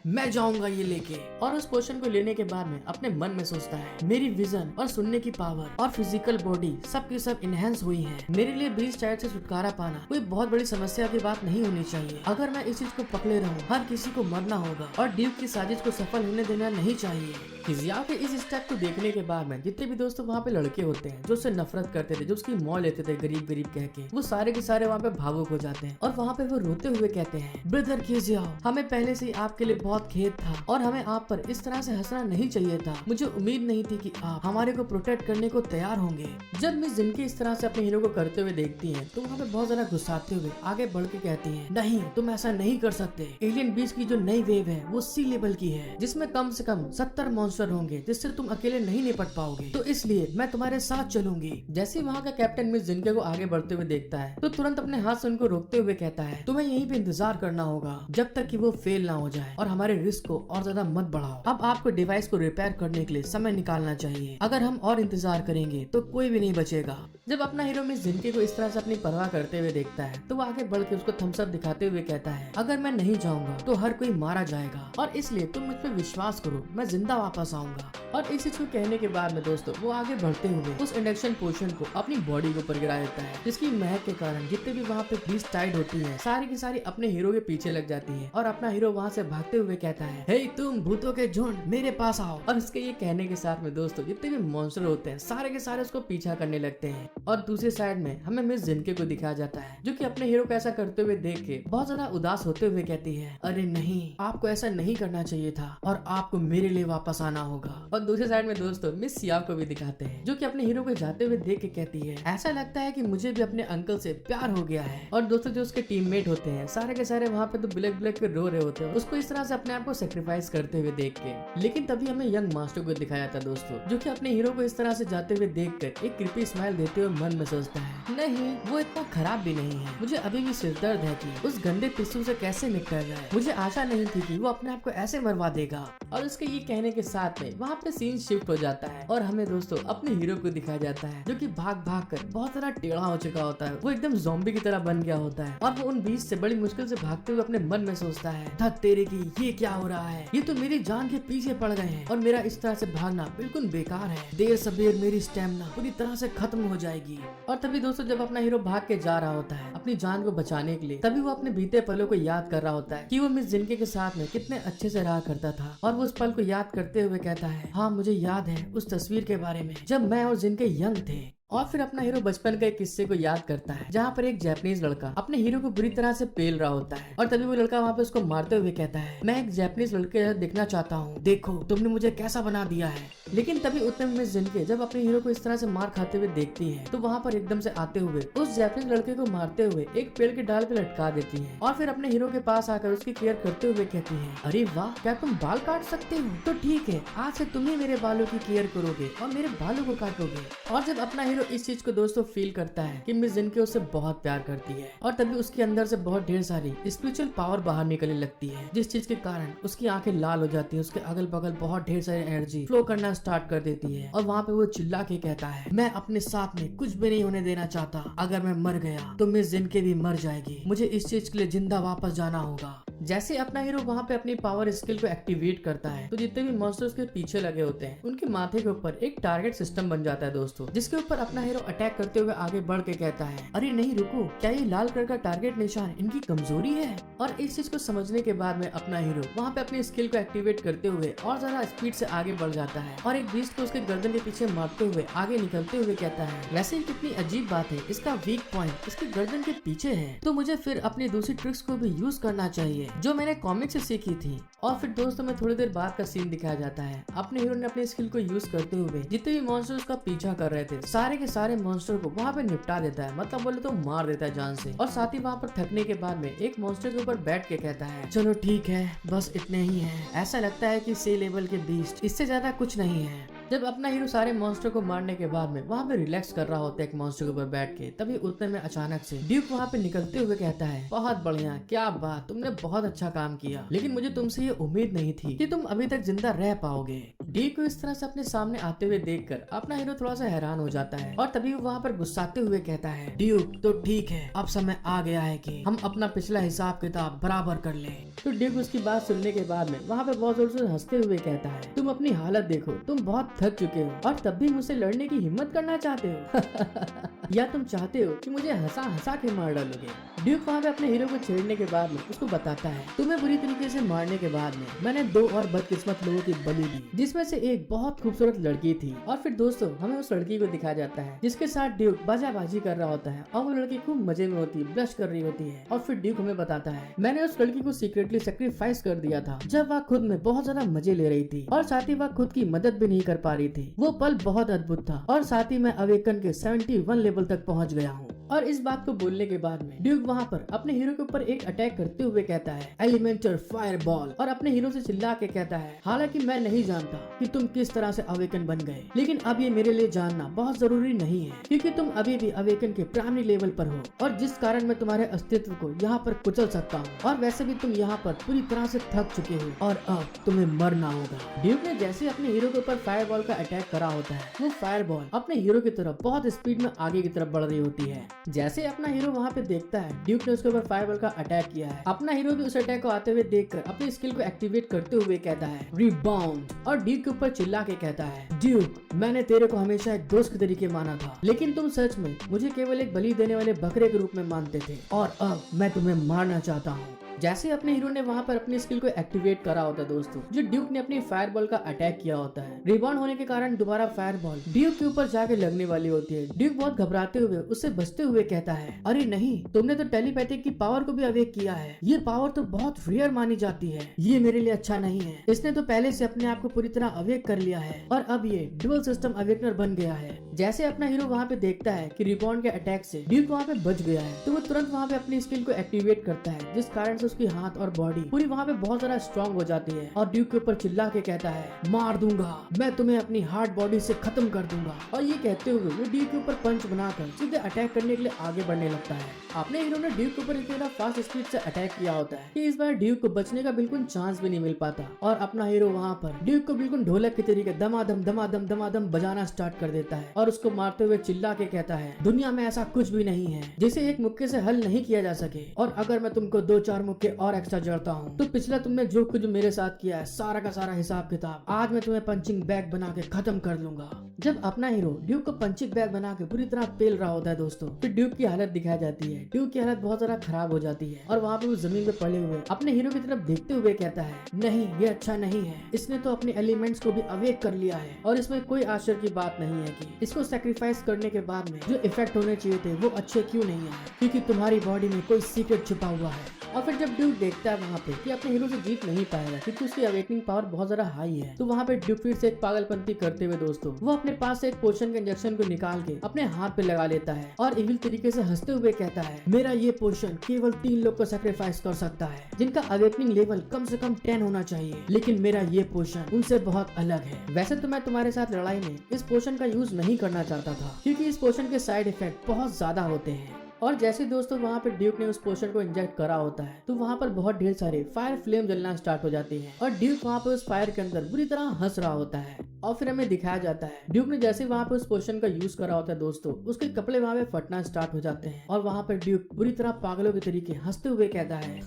मैं जाऊंगा ये लेके। और उस पोशन को लेने के बाद में अपने मन में सोचता है मेरी विजन और सुनने की पावर और फिजिकल बॉडी सब की सब इनहेंस हुई है। मेरे लिए बीस्ट टाइड से छुटकारा पाना कोई बहुत बड़ी समस्या की बात नहीं होनी चाहिए। अगर मैं इस चीज को पकड़े रहूं, हर किसी को मरना होगा और ड्यूक की साजिश को सफल होने देना नहीं चाहिए। हिज़ियाओ के इस स्टेप को देखने के बाद में जितने भी दोस्तों वहाँ पे लड़के होते हैं जो उससे नफरत करते थे, जो उसकी मौत लेते थे गरीब गरीब कह के, वो सारे के सारे वहाँ पे भावुक हो जाते हैं और वहाँ पे वो रोते हुए कहते हैं ब्रदर हिज़ियाओ, हमें पहले से ही आपके लिए बहुत खेद था और हमें आप पर इस तरह से हंसना नहीं चाहिए था। मुझे उम्मीद नहीं थी कि आप हमारे को प्रोटेक्ट करने को तैयार होंगे। जब मिस जिनकी इस तरह से अपने हीरो को करते हुए देखती है तो वहाँ पे बहुत ज्यादा गुस्साते हुए आगे बढ़ के कहती है नहीं, तुम ऐसा नहीं कर सकते। एलियन बीस्ट की जो नई वेव है वो सी लेवल की है, जिसमें कम से कम 70 मॉन्स्टर होंगे, जिससे तुम अकेले नहीं निपट पाओगे, तो इसलिए मैं तुम्हारे साथ चलूंगी। जैसे ही वहाँ का कैप्टन मिस जिनके को आगे बढ़ते हुए देखता है तो तुरंत अपने हाथ से उनको रोकते हुए कहता है तुम्हें यहीं पे इंतजार करना होगा जब तक कि वो फेल ना हो जाए और हमारे रिस्क को और ज्यादा मत बढ़ाओ। अब आपको डिवाइस को रिपेयर करने के लिए समय निकालना चाहिए। अगर हम और इंतजार करेंगे तो कोई भी नहीं बचेगा। जब अपना हीरो मिस जिनके को इस तरह से अपनी परवाह करते हुए देखता है तो वो आगे बढ़ के उसको थम्स अप दिखाते हुए कहता है अगर मैं नहीं जाऊंगा तो हर कोई मारा जाएगा और इसलिए तुम मुझ पर विश्वास करो, मैं जिंदा वापस आऊंगा। और इस चीज को कहने के बाद में दोस्तों वो आगे बढ़ते हुए उस इंडक्शन पोशन को अपनी बॉडी के ऊपर गिरा देता है, जिसकी महक के कारण जितने भी वहाँ पे बीस्ट टाइड होती है सारी की सारी अपने हीरो के पीछे लग जाती है और अपना हीरो वहाँ से भागते हुए कहता है हे तुम भूतों के झुंड मेरे पास आओ। और इसके ये कहने के साथ में दोस्तों जितने भी मॉन्स्टर होते हैं सारे के सारे उसको पीछा करने लगते हैं। और दूसरी साइड में हमें मिस जिनके को दिखाया जाता है जो कि अपने हीरो को ऐसा करते हुए देख के बहुत ज्यादा उदास होते हुए कहती है अरे नहीं, आपको ऐसा नहीं करना चाहिए था और आपको मेरे लिए वापस आना होगा। और दूसरी साइड में दोस्तों मिस सियाओ को भी दिखाते हैं जो कि अपने हीरो को जाते हुए देख के कहती है ऐसा लगता है कि मुझे भी अपने अंकल से प्यार हो गया है। और दोस्तों जो उसके टीममेट होते हैं सारे के सारे वहाँ पे तो ब्लैक ब्लैक पे रो रहे होते हैं उसको इस तरह से अपने आप को सेक्रीफाइस करते हुए देख के। लेकिन तभी हमें यंग मास्टर को दिखाया जाता है दोस्तों जो कि अपने हीरो को इस तरह से जाते हुए देख कर एक क्रीपी स्माइल देते हुए मन में सोचता है नहीं, वो इतना खराब भी नहीं है। मुझे अभी भी सिर दर्द है कि उस गंदे पिस्सू से कैसे निपटा जाए। मुझे आशा नहीं थी कि वो अपने आप को ऐसे मरवा देगा। और उसके ये कहने के साथ में वहाँ पे सीन शिफ्ट हो जाता है और हमें दोस्तों अपने हीरो को दिखाया जाता है जो कि भाग भाग कर बहुत सारा टेढ़ा हो चुका होता है। वो एकदम ज़ॉम्बी की तरह बन गया होता है और वो उन बीच से बड़ी मुश्किल से भागते हुए अपने मन में सोचता है धत तेरे की, ये क्या हो रहा है, ये तो मेरी जान के पीछे पड़ गए हैं और मेरा इस तरह से भागना बिल्कुल बेकार है। देर सबेर मेरी स्टेमिना पूरी तरह से खत्म हो जाएगी। और तभी दोस्तों जब अपना हीरो भाग के जा रहा होता है अपनी जान को बचाने के लिए, तभी वो अपने बीते पलों को याद कर रहा होता है कि वो मिस जिनके के साथ में कितने अच्छे से रहा करता था। और वो उस पल को याद करते हुए कहता है हाँ, मुझे याद है उस तस्वीर के बारे में जब मैं और जिनके यंग थे। और फिर अपना हीरो बचपन के एक किस्से को याद करता है जहाँ पर एक जापानीज लड़का अपने हीरो को बुरी तरह से पेल रहा होता है और तभी वो लड़का वहाँ पे उसको मारते हुए कहता है मैं एक जापानीज लड़के जैसा दिखना चाहता हूँ, देखो तुमने मुझे कैसा बना दिया है। लेकिन तभी उतने में मिस जिनके जब अपने हीरो को इस तरह से मार खाते हुए देखती है तो वहाँ पर एकदम से आते हुए उस जापानीज लड़के को मारते हुए एक पेड़ के डाल पे लटका देती है और फिर अपने हीरो के पास आकर उसकी केयर करते हुए कहती है अरे वाह, क्या तुम बाल काट सकते हो? तो ठीक है, आज से तुम ही मेरे बालों की केयर करोगे और मेरे बालों को काटोगे। और जब अपना हीरो इस चीज को दोस्तों फील करता है कि मिस जिनके उससे बहुत प्यार करती है और तभी उसके अंदर से बहुत ढेर सारी स्पिरिचुअल पावर बाहर निकलने लगती है, जिस चीज के कारण उसकी आंखें लाल हो जाती है, उसके अगल बगल बहुत ढेर सारी एनर्जी फ्लो करना स्टार्ट कर देती है। और वहाँ पे वो चिल्ला के कहता है मैं अपने साथ में कुछ भी नहीं होने देना चाहता, अगर मैं मर गया तो मिस जिनके भी मर जाएगी, मुझे इस चीज के लिए जिंदा वापस जाना होगा। जैसे अपना हीरो वहाँ पे अपनी पावर स्किल को एक्टिवेट करता है तो जितने भी मॉन्स्टर्स के पीछे लगे होते हैं उनके माथे के ऊपर एक टारगेट सिस्टम बन जाता है दोस्तों, जिसके ऊपर अपना हीरो अटैक करते हुए आगे बढ़ के कहता है अरे नहीं रुको, क्या ये लाल कलर का टारगेट निशान इनकी कमजोरी है? और इस चीज को समझने के बाद में अपना हीरो वहाँ पे अपनी स्किल को एक्टिवेट करते हुए और ज्यादा स्पीड से आगे बढ़ जाता है और एक बीस्ट को उसके गर्दन के पीछे मारते हुए आगे निकलते हुए कहता है वैसे ही कितनी अजीब बात है, इसका वीक पॉइंट इसके गर्दन के पीछे है, तो मुझे फिर अपनी दूसरी ट्रिक्स को भी यूज करना चाहिए जो मैंने कॉमिक से सीखी थी। और फिर दोस्तों में थोड़ी देर बाद का सीन दिखाया जाता है, अपने हीरो ने अपनी स्किल को यूज करते हुए जितने भी मॉन्स्टर उसका पीछा कर रहे थे सारे के सारे मॉन्स्टर को वहाँ पे निपटा देता है, मतलब बोले तो मार देता है जान से। और साथ ही वहाँ पर थकने के बाद में एक मॉन्स्टर के ऊपर बैठ के कहता है चलो ठीक है, बस इतने ही है, ऐसा लगता है कि सी लेवल के बीस्ट, इससे ज्यादा कुछ नहीं है। जब अपना हीरो सारे मॉन्स्टर को मारने के बाद में वहाँ पे रिलैक्स कर रहा होता है एक मॉन्स्टर के ऊपर बैठ के, तभी उतने में अचानक से ड्यूक वहाँ पे निकलते हुए कहता है, बहुत बढ़िया, क्या बात, तुमने बहुत अच्छा काम किया, लेकिन मुझे तुमसे ये उम्मीद नहीं थी कि तुम अभी तक जिंदा रह पाओगे। ड्यूक को इस तरह से अपने सामने आते हुए देखकर अपना हीरो थोड़ा सा हैरान हो जाता है और तभी वो वहाँ पर गुस्साते हुए कहता है, ड्यूक तो ठीक है, अब समय आ गया है कि हम अपना पिछला हिसाब किताब बराबर कर लें। तो ड्यूक उसकी बात सुनने के बाद में वहाँ पे बहुत जोर से हंसते हुए कहता है, तुम अपनी हालत देखो, तुम बहुत थक चुके हो और तब भी मुझसे लड़ने की हिम्मत करना चाहते हो या तुम चाहते हो कि मुझे हंसा हंसा के मार डालोगे। ड्यूक वहाँ पे अपने हीरो को छेड़ने के बाद में उसको बताता है, तुम्हें बुरी तरीके से मारने के बाद में मैंने 2 और बदकिस्मत लोगों की बलि दी, जिसमें से एक बहुत खूबसूरत लड़की थी। और फिर दोस्तों हमें उस लड़की को दिखाया जाता है जिसके साथ ड्यूक बाजाबाजी कर रहा होता है और वो लड़की खूब मजे में होती है, ब्लश कर रही होती है। और फिर ड्यूक हमें बताता है, मैंने उस लड़की को सीक्रेटली सेक्रीफाइस कर दिया था जब वह खुद में बहुत ज्यादा मजे ले रही थी और साथ ही वह खुद की मदद भी नहीं कर पा रही थी। वो पल बहुत अद्भुत था और साथ ही मैं अवेकन के 71 लेवल तक पहुँच गया हूँ। और इस बात को बोलने के बाद में ड्यूक वहाँ पर अपने हीरो के ऊपर एक अटैक करते हुए कहता है, एलिमेंटल फायरबॉल, और अपने हीरो से चिल्ला के कहता है, हालांकि मैं नहीं जानता कि तुम किस तरह से अवेकन बन गए, लेकिन अब ये मेरे लिए जानना बहुत जरूरी नहीं है क्योंकि तुम अभी भी अवेकन के प्राइमरी लेवल पर हो और जिस कारण मैं तुम्हारे अस्तित्व को यहाँ पर कुचल सकता हूँ। और वैसे भी तुम यहाँ पर पूरी तरह से थक चुके हो और अब तुम्हें मरना होगा। ड्यूक ने जैसे अपने हीरो के ऊपर फायरबॉल का अटैक करा होता है, वो फायरबॉल अपने हीरो की तरफ बहुत स्पीड में आगे की तरफ बढ़ रही होती है। जैसे अपना हीरो वहाँ पे देखता है ड्यूक ने उसके ऊपर फायरबॉल का अटैक किया है, अपना हीरो भी उस अटैक को आते हुए देखकर अपनी स्किल को एक्टिवेट करते हुए कहता है, रिबाउंड, और ड्यूक के ऊपर चिल्ला के कहता है, ड्यूक मैंने तेरे को हमेशा एक दोस्त के तरीके माना था, लेकिन तुम सच में मुझे केवल एक बलि देने वाले बकरे के रूप में मानते थे और अब मैं तुम्हें मारना चाहता हूँ। जैसे अपने हीरो ने वहाँ पर अपनी स्किल को एक्टिवेट करा होता है दोस्तों, जो ड्यूक ने अपनी फायरबॉल का अटैक किया होता है, रिबाउंड होने के कारण दोबारा फायरबॉल ड्यूक के ऊपर जाके लगने वाली होती है। ड्यूक बहुत घबराते हुए उससे बचते हुए कहता है, अरे नहीं, तुमने तो टेलीपैथिक की पावर को भी अवेक किया है, ये पावर तो बहुत रेयर मानी जाती है, ये मेरे लिए अच्छा नहीं है। इसने तो पहले से अपने आप को पूरी तरह अवेक कर लिया है और अब ये डुअल सिस्टम अवेकनर बन गया है। जैसे अपना हीरो वहाँ पे देखता है कि रिबाउंड के अटैक से ड्यूक वहाँ पे बच गया है, तो वो तुरंत वहाँ पे अपनी स्किल को एक्टिवेट करता है, जिस कारण से उसकी हाथ और बॉडी पूरी वहाँ पे बहुत ज्यादा स्ट्रॉन्ग हो जाती है और ड्यूक के ऊपर चिल्ला के कहता है, मार दूंगा, मैं तुम्हें अपनी हार्ड बॉडी से खत्म कर दूंगा। और ये कहते हुए वो ड्यूक के ऊपर पंच बनाकर सीधे अटैक करने के लिए आगे बढ़ने लगता है। अपने हीरो ने ड्यूक के ऊपर इतना फास्ट स्पीड से अटैक किया होता है कि इस बार ड्यूक को बचने का बिल्कुल चांस भी नहीं मिल पाता और अपना हीरो वहाँ पर ड्यूक को बिल्कुल ढोलक के तरीके दमादम दमादम दमादम बजाना स्टार्ट कर देता है और उसको मारते हुए चिल्ला के कहता है, दुनिया में ऐसा कुछ भी नहीं है जिसे एक मुक्के से हल नहीं किया जा सके, और अगर मैं तुमको 2-4 मुक्के और एक्स्ट्रा जड़ता हूँ तो पिछला तुमने जो कुछ मेरे साथ किया है सारा का सारा हिसाब किताब आज मैं तुम्हें पंचिंग बैग बना के खत्म कर लूंगा। जब अपना हीरो ड्यूक को पंचिंग बैग बना के पूरी तरह पेल रहा होता है दोस्तों, फिर ड्यूक की हालत दिखाई जाती है। ड्यूक की हालत बहुत ज्यादा खराब हो जाती है और वहाँ पे वो जमीन पे पड़े हुए अपने हीरो की तरफ देखते हुए कहता है, नहीं, ये अच्छा नहीं है, इसने तो अपने एलिमेंट्स को भी अवेक कर लिया है और इसमें कोई आश्चर्य की बात नहीं है कि इसको सैक्रिफाइस करने के बाद में जो इफेक्ट होने चाहिए थे वो अच्छे क्यों नहीं आए, क्योंकि तुम्हारी बॉडी में कोई सीक्रेट छुपा हुआ है। और फिर जब ड्यूक देखता है वहाँ पे कि अपने हीरो से जीत नहीं पाएगा क्योंकि उसकी अवेकनिंग पावर बहुत ज्यादा हाई है, तो वहाँ पे ड्यूक फिर से एक पागलपंती करते हुए दोस्तों वो अपने पास से एक पोशन के इंजेक्शन को निकाल के अपने हाथ पे लगा लेता है और इविल तरीके से हंसते हुए कहता है, मेरा ये पोशन केवल 3 लोग को सैक्रिफाइस कर सकता है जिनका अवेकनिंग लेवल कम से कम 10 होना चाहिए, लेकिन मेरा ये पोशन उनसे बहुत अलग है। वैसे तो मैं तुम्हारे साथ लड़ाई में इस पोशन का यूज नहीं करना चाहता था क्योंकि इस पोशन के साइड इफेक्ट बहुत ज्यादा होते हैं। और जैसे दोस्तों वहाँ पे ड्यूक ने उस पोशन को इंजेक्ट करा होता है तो वहाँ पर बहुत ढेर सारे फायर फ्लेम जलना स्टार्ट हो जाती है और ड्यूक वहाँ पे उस फायर के अंदर बुरी तरह हंस रहा होता है। और फिर हमें दिखाया जाता है ड्यूक ने जैसे वहाँ पे उस पोशन का यूज करा होता है दोस्तों, उसके कपड़े वहाँ पे फटना स्टार्ट हो जाते हैं और वहाँ पे ड्यूक बुरी तरह पागलों के तरीके हंसते हुए कहता है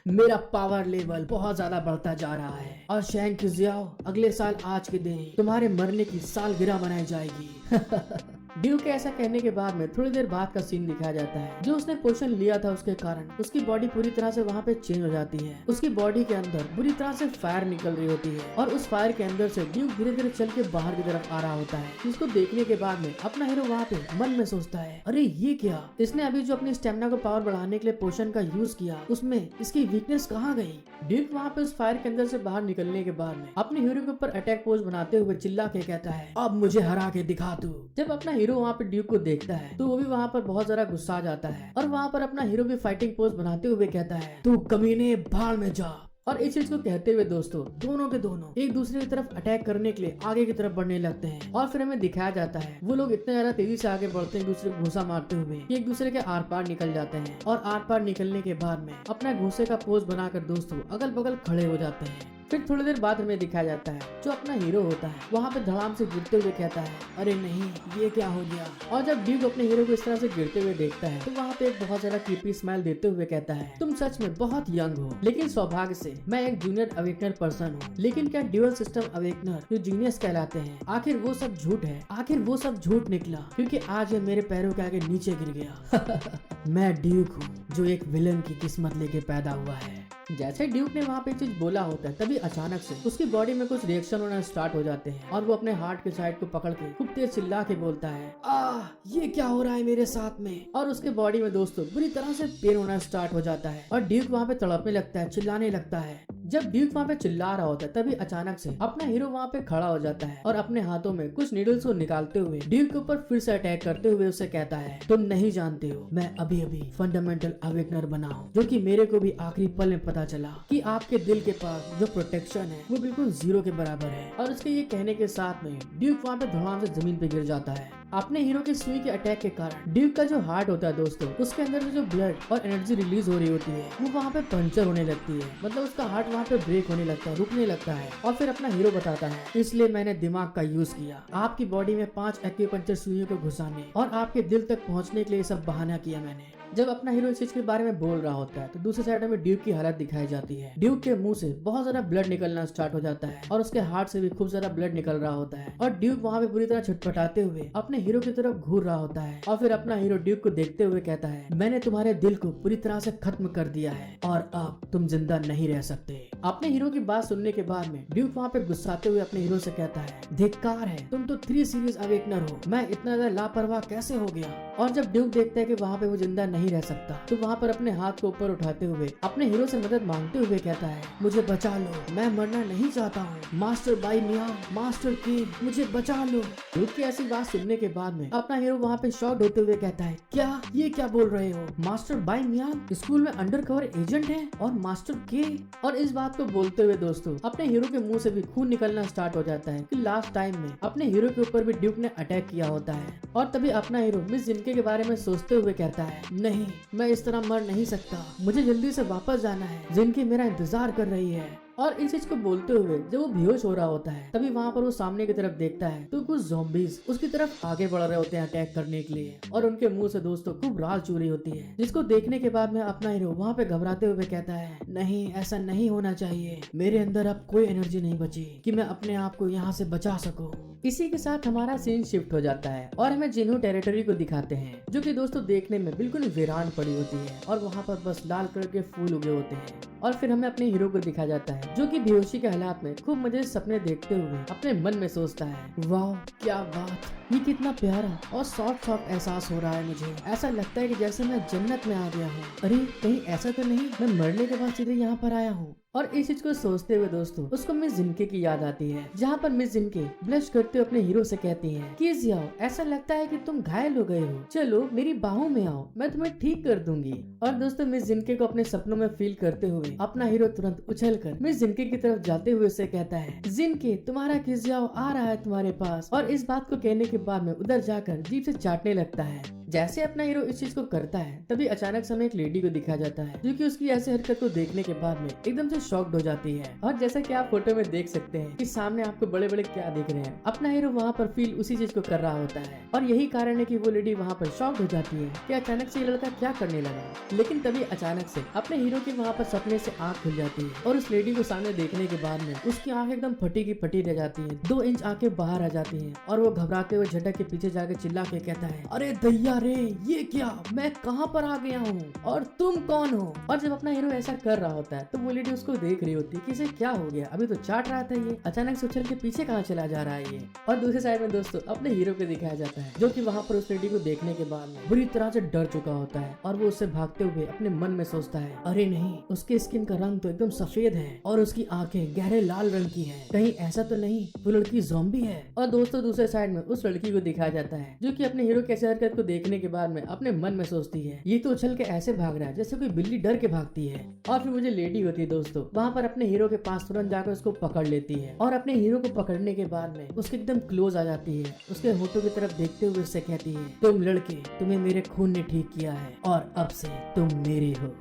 मेरा पावर लेवल बहुत ज्यादा बढ़ता जा रहा है और शैंक जियाओ, अगले साल आज के दिन तुम्हारे मरने की सालगिरह मनाई जाएगी। ड्यूक के ऐसा कहने के बाद में थोड़ी देर बाद का सीन दिखाया जाता है। जो उसने पोशन लिया था उसके कारण उसकी बॉडी पूरी तरह से वहाँ पे चेंज हो जाती है। उसकी बॉडी के अंदर बुरी तरह से फायर निकल रही होती है और उस फायर के अंदर से ड्यूक धीरे धीरे चल के बाहर की तरफ आ रहा होता है, जिसको देखने के बाद में अपना हीरो वहाँ पे मन में सोचता है, अरे ये क्या, इसने अभी जो अपनी स्टेमिना को पावर बढ़ाने के लिए पोशन का यूज किया उसमें इसकी वीकनेस कहाँ गई। ड्यूक वहाँ पे उस फायर के अंदर से बाहर निकलने के बाद में अपने हीरो के ऊपर अटैक पोज बनाते हुए चिल्ला के कहता है, अब मुझे हरा के दिखा तू। जब अपना हीरो वहाँ पे ड्यूक को देखता है तो वो भी वहाँ पर बहुत ज्यादा गुस्सा आ जाता है और वहाँ पर अपना हीरो भी फाइटिंग पोज बनाते हुए कहता है, तू कमीने भाड़ में जा। और इस चीज को कहते हुए दोस्तों दोनों के दोनों एक दूसरे की तरफ अटैक करने के लिए आगे की तरफ बढ़ने लगते हैं। और फिर हमें दिखाया जाता है वो लोग इतने ज्यादा तेजी से आगे बढ़ते हैं, एक दूसरे को घूसा मारते हुए कि एक दूसरे के आर पार निकल जाते हैं। और आर पार निकलने के बाद में अपना घूसे का पोज बनाकर दोस्तों अगल बगल खड़े हो जाते हैं। फिर थोड़ी देर बाद हमें दिखाया जाता है जो अपना हीरो होता है वहाँ पे धड़ाम से गिरते हुए कहता है अरे नहीं ये क्या हो गया। और जब ड्यूक अपने हीरो को इस तरह से गिरते हुए देखता है तो वहाँ पे एक बहुत ज्यादा क्रीपी स्माइल देते हुए कहता है तुम सच में बहुत यंग हो, लेकिन सौभाग्य से मैं एक जूनियर अवेकनर पर्सन हूँ। लेकिन क्या ड्यूअल सिस्टम अवेकनर जो जीनियस कहलाते हैं आखिर वो सब झूठ है? आखिर वो सब झूठ निकला क्योंकि आज ये मेरे पैरों के आगे नीचे गिर गया। मैं ड्यूक हूँ जो एक विलन की किस्मत लेके पैदा हुआ है। जैसे ड्यूक ने वहाँ पे चीज बोला होता है तभी अचानक से उसकी बॉडी में कुछ रिएक्शन होना स्टार्ट हो जाते हैं और वो अपने हार्ट के साइड को पकड़ के खूब तेज चिल्ला के बोलता है ये क्या हो रहा है मेरे साथ में। और उसके बॉडी में दोस्तों बुरी तरह से पेन होना स्टार्ट हो जाता है और ड्यूक वहाँ पे तड़पने लगता है, चिल्लाने लगता है। जब ड्यूक वहाँ पे चिल्ला रहा होता है तभी अचानक से अपना हीरो वहाँ पे खड़ा हो जाता है और अपने हाथों में कुछ नीडल्स को निकालते हुए ड्यूक के ऊपर फिर से अटैक करते हुए उसे कहता है तुम नहीं जानते हो मैं अभी अभी फंडामेंटल अवेकनर बना हूँ, जो कि मेरे को भी आखिरी पल में पता चला कि आपके दिल के पास जो प्रोटेक्शन है वो बिल्कुल 0 के बराबर है। और उसके ये कहने के साथ में ड्यूक वहाँ पे धड़ाम से जमीन पे गिर जाता है। अपने हीरो के सुई के अटैक के कारण ड्यूक का जो हार्ट होता है दोस्तों उसके अंदर से जो ब्लड और एनर्जी रिलीज हो रही होती है वो वहाँ पे पंचर होने लगती है, मतलब उसका हार्ट वहाँ पे ब्रेक होने लगता है, रुकने लगता है। और फिर अपना हीरो बताता है इसलिए मैंने दिमाग का यूज किया, आपकी बॉडी में 5 एक्यूपंक्चर सुइयों को घुसाने और आपके दिल तक पहुँचने के लिए सब बहाना किया मैंने। जब अपना हीरो इस चीज के बारे में बोल रहा होता है तो दूसरी साइड में ड्यूक की हालत दिखाई जाती है। ड्यूक के मुंह से बहुत ज्यादा ब्लड निकलना स्टार्ट हो जाता है और उसके हार्ट से भी खूब ज्यादा ब्लड निकल रहा होता है और ड्यूक वहाँ पे बुरी तरह छटपटाते हुए अपने हीरो की तरफ घूर रहा होता है। और फिर अपना हीरो ड्यूक को देखते हुए कहता है मैंने तुम्हारे दिल को पूरी तरह से खत्म कर दिया है और अब तुम जिंदा नहीं रह सकते। अपने हीरो की बात सुनने के बाद में ड्यूक वहाँ पे गुस्साते हुए अपने हीरो से कहता है धिक्कार है, तुम तो 3 सीरीज अवेकनर हो, मैं इतना ज्यादा लापरवाह कैसे हो गया। और जब ड्यूक देखता है कि वहाँ पे वो जिंदा नहीं रह सकता तो वहाँ पर अपने हाथ को ऊपर उठाते हुए अपने हीरो से मदद मांगते हुए कहता है मुझे बचा लो, मैं मरना नहीं चाहता हूँ, मास्टर बाई मियां, मास्टर की मुझे बचा लो। ड्यूक की ऐसी बात सुनने के बाद में अपना हीरो वहाँ पे शॉक्ड होते हुए कहता है क्या ये क्या बोल रहे हो, मास्टर बाई मियां स्कूल में अंडरकवर एजेंट है और मास्टर के। और इस बात को बोलते हुए दोस्तों अपने हीरो के मुंह से भी खून निकलना स्टार्ट हो जाता है कि लास्ट टाइम में अपने हीरो के ऊपर भी ड्यूक ने अटैक किया होता है। और तभी अपना हीरो मिस जिनके के बारे में सोचते हुए कहता है नहीं, मैं इस तरह मर नहीं सकता, मुझे जल्दी से वापस जाना है, जिनकी मेरा इंतजार कर रही है। और इस चीज को बोलते हुए जब वो बेहोश हो रहा होता है तभी वहाँ पर वो सामने की तरफ देखता है तो कुछ ज़ॉम्बीज उसकी तरफ आगे बढ़ रहे होते हैं अटैक करने के लिए और उनके मुंह से दोस्तों खूब राल चूरी होती है, जिसको देखने के बाद में अपना हीरो वहाँ पे घबराते हुए कहता है नहीं, ऐसा नहीं होना चाहिए, मेरे अंदर अब कोई एनर्जी नहीं बची कि मैं अपने आप को यहाँ से बचा सकूं। इसी के साथ हमारा सीन शिफ्ट हो जाता है और हमें जिन्हू टेरिटरी को दिखाते हैं जो कि दोस्तों देखने में बिल्कुल वीरान पड़ी होती है और वहाँ पर बस लाल कलर के फूल उगे होते हैं। और फिर हमें अपने हीरो को दिखा जाता है जो कि बेहोशी के हालात में खूब मजे सपने देखते हुए अपने मन में सोचता है वाह क्या बात, ये कितना प्यारा और सॉफ्ट एहसास हो रहा है। मुझे ऐसा लगता है कि जैसे मैं जन्नत में आ गया हूँ। अरे कहीं ऐसा तो नहीं मैं मरने के बाद सीधे यहाँ पर आया हूँ। और इस चीज को सोचते हुए दोस्तों उसको मिस जिनके की याद आती है, जहाँ पर मिस जिनके ब्लश करते हुए अपने हीरो से कहती हैं कि जाओ, ऐसा लगता है कि तुम घायल हो गए हो, चलो मेरी बाहों में आओ, मैं तुम्हें ठीक कर दूंगी। और दोस्तों मिस जिनके को अपने सपनों में फील करते हुए अपना हीरो तुरंत उछलकर मिस जिनके की तरफ जाते हुए उसे कहता है जिनके तुम्हारा किज़ियाओ आ रहा है तुम्हारे पास। और इस बात को कहने के बाद में उधर जाकर जीप से चाटने लगता है। जैसे अपना हीरो इस चीज को करता है तभी अचानक से हमें एक लेडी को दिखाया जाता है जो कि उसकी ऐसी हरकत को देखने के बाद में एकदम से शॉक्ड हो जाती है। और जैसा कि आप फोटो में देख सकते हैं कि सामने आपको बड़े बड़े क्या दिख रहे हैं, अपना हीरो वहाँ पर फील उसी चीज को कर रहा होता है। और यही कारण है कि वो लेडी वहाँ पर शॉक्ड हो जाती है कि अचानक से ये लड़का क्या करने लगा। लेकिन तभी अचानक से अपने हीरो की वहाँ पर सपने से आँख खुल जाती है और उस लेडी को सामने देखने के बाद में उसकी आँख एकदम फटी की फटी रह जाती है, 2 इंच आंखें बाहर आ जाती है और वो घबराते हुए झटक के पीछे जाके चिल्ला के कहता है अरे दैया रे, ये क्या, मैं कहाँ पर आ गया हूँ और तुम कौन हो। और जब अपना हीरो ऐसा कर रहा होता है तो वो लेडी उसको देख रही होती है कि इसे क्या हो गया, अभी तो चाट रहा था ये, अचानक से उछल के पीछे कहाँ चला जा रहा है ये। और दूसरी साइड में दोस्तों अपने हीरो को दिखाया जाता है जो कि वहाँ पर उस लेडी को देखने के बाद में बुरी तरह से डर चुका होता है और वो उससे भागते हुए अपने मन में सोचता है अरे नहीं, उसके स्किन का रंग तो एकदम सफेद है और उसकी आंखें गहरे लाल रंग की है, कहीं ऐसा तो नहीं वो लड़की ज़ॉम्बी है। और दोस्तों दूसरे साइड में उस लड़की को दिखाया जाता है जो कि अपने हीरो की ऐसी हरकत को देख देखने के बाद में अपने मन में सोचती है ये तो उछल के ऐसे भाग रहा है जैसे कोई बिल्ली डर के भागती है। और फिर मुझे लेडी होती है दोस्तों, वहाँ पर अपने हीरो के पास तुरंत जाकर उसको पकड़ लेती है और अपने हीरो को पकड़ने के बाद में उसके एकदम क्लोज आ जाती है, उसके होठों की तरफ देखते हुए उससे कहती है तुम लड़के, तुम्हें मेरे खून ने ठीक किया है और अब से तुम मेरे हो।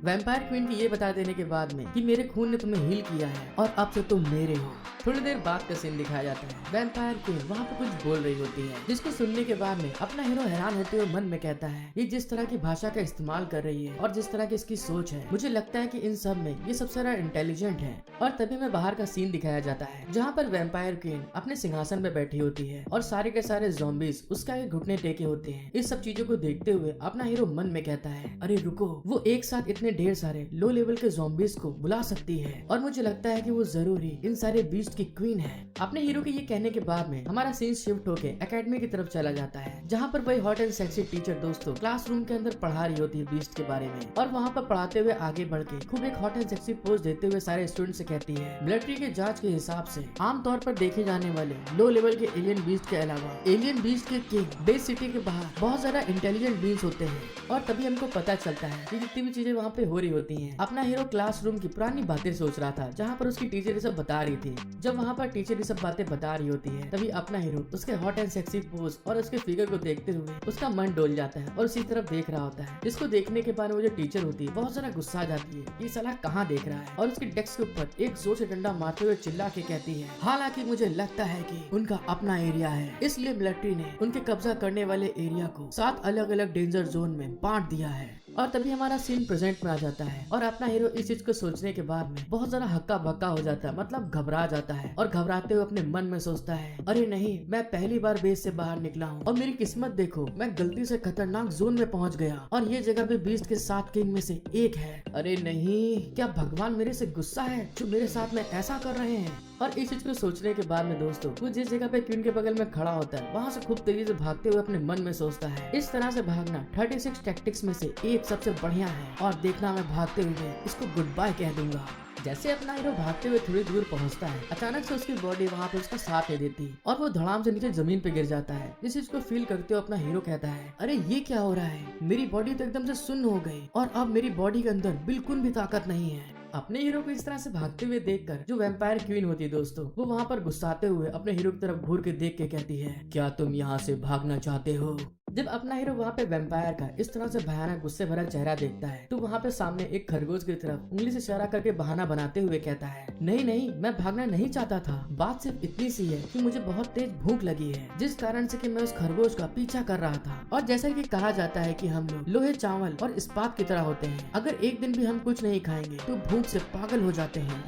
वैम्पायर क्वीन की ये बता देने के बाद में कि मेरे खून ने तुम्हें हील किया है और अब से तुम मेरे हो। थोड़ी देर बाद का सीन दिखाया जाता है। वैम्पायर क्वीन वहाँ पे कुछ बोल रही होती है, जिसको सुनने के बाद में अपना हीरो हैरान होते हुए मन में कहता है ये जिस तरह की भाषा का इस्तेमाल कर रही है और जिस तरह की इसकी सोच है, मुझे लगता है कि इन सब में ये सबसे ज्यादा इंटेलिजेंट है। और तभी में बाहर का सीन दिखाया जाता है जहाँ पर वैम्पायर क्वीन अपने सिंहासन पे बैठी होती है और सारे के सारे ज़ॉम्बीज उसके आगे घुटने टेके होते हैं। इस सब चीजों को देखते हुए अपना हीरो मन में कहता है अरे रुको, वो एक साथ इतने ढेर सारे लो लेवल के ज़ॉम्बीज को बुला सकती है और मुझे लगता है कि वो जरूरी इन सारे बीस्ट की क्वीन है। अपने हीरो के ये कहने के बाद में हमारा सीन शिफ्ट होके एकेडमी की तरफ चला जाता है, जहाँ पर वही हॉट एंड सेक्सी टीचर दोस्तों क्लासरूम के अंदर पढ़ा रही होती है बीस्ट के बारे में। और वहाँ पर पढ़ाते हुए आगे बढ़ के खूब एक हॉट एंड सेक्सी पोज देते हुए सारे स्टूडेंट से कहती है मिलिट्री के जांच के हिसाब से आमतौर पर देखे जाने वाले लो लेवल के एलियन बीस्ट के अलावा एलियन बीस्ट के किंग बेस सिटी के बाहर बहुत ज्यादा इंटेलिजेंट बीस्ट होते हैं। और तभी हमको पता चलता है कि जितनी भी चीजें वहाँ पे हो रही होती हैं, अपना हीरो क्लासरूम की पुरानी बातें सोच रहा था, जहाँ पर उसकी टीचर ये सब बता रही थी। जब वहाँ पर टीचर ये सब बातें बता रही होती है, तभी अपना हीरो उसके हॉट एंड सेक्सी पोज और उसके फिगर को देखते हुए उसका मन डोल जाता है और उसी तरफ देख रहा होता है। जिसको देखने के बाद वो जो टीचर होती है बहुत ज्यादा गुस्सा आ जाती है, ये साला कहाँ देख रहा है, और उसके डेस्क के ऊपर एक जोर से डंडा मारते हुए चिल्ला के कहती है हालांकि मुझे लगता है कि उनका अपना एरिया है, इसलिए मिलिट्री ने उनके कब्जा करने वाले एरिया को 7 अलग अलग डेंजर जोन में बांट दिया है। और तभी हमारा सीन प्रेजेंट में आ जाता है और अपना हीरो इस चीज को सोचने के बाद में बहुत ज्यादा हक्का बक्का हो जाता है, मतलब घबरा जाता है और घबराते हुए अपने मन में सोचता है अरे नहीं, मैं पहली बार बेस से बाहर निकला हूँ और मेरी किस्मत देखो, मैं गलती से खतरनाक जोन में पहुँच गया और ये जगह भी बीस्ट के 7 किंग में से एक है। अरे नहीं, क्या भगवान मेरे से गुस्सा है जो मेरे साथ में ऐसा कर रहे हैं। और इस चीज को सोचने के बाद में दोस्तों वो जिस जगह पे क्वीन के बगल में खड़ा होता है वहाँ से खूब तेजी से भागते हुए अपने मन में सोचता है इस तरह से भागना 36 टैक्टिक्स में से एक सबसे बढ़िया है और देखना मैं भागते हुए इसको गुड बाय कह दूंगा। जैसे अपना हीरो भागते हुए थोड़ी दूर पहुंचता है, अचानक से उसकी बॉडी वहाँ पे उसका साथ दे देती है और वो धड़ाम से नीचे जमीन पे गिर जाता है। इस चीज को फील करते हुए अपना हीरो कहता है अरे ये क्या हो रहा है, मेरी बॉडी तो एकदम से सुन्न हो गई और अब मेरी बॉडी के अंदर बिल्कुल भी ताकत नहीं है। अपने हीरो को इस तरह से भागते हुए देखकर जो वैम्पायर क्वीन होती है दोस्तों, वो वहाँ पर गुस्साते हुए अपने हीरो की तरफ घूर के देख के कहती है क्या तुम यहाँ से भागना चाहते हो। जब अपना हीरो वहाँ पे वैम्पायर का इस तरह से भयानक गुस्से भरा चेहरा देखता है तो वहाँ पे सामने एक खरगोश की तरफ उंगली से इशारा करके बहाना बनाते हुए कहता है नहीं नहीं, मैं भागना नहीं चाहता था, बात सिर्फ इतनी सी है कि मुझे बहुत तेज भूख लगी है, जिस कारण से कि मैं उस खरगोश का पीछा कर रहा था। और जैसा कि कहा जाता है कि हम लोग लोहे, चावल और इस्पात की तरह होते हैं, अगर एक दिन भी हम कुछ नहीं खाएंगे तो भूख से पागल हो जाते हैं।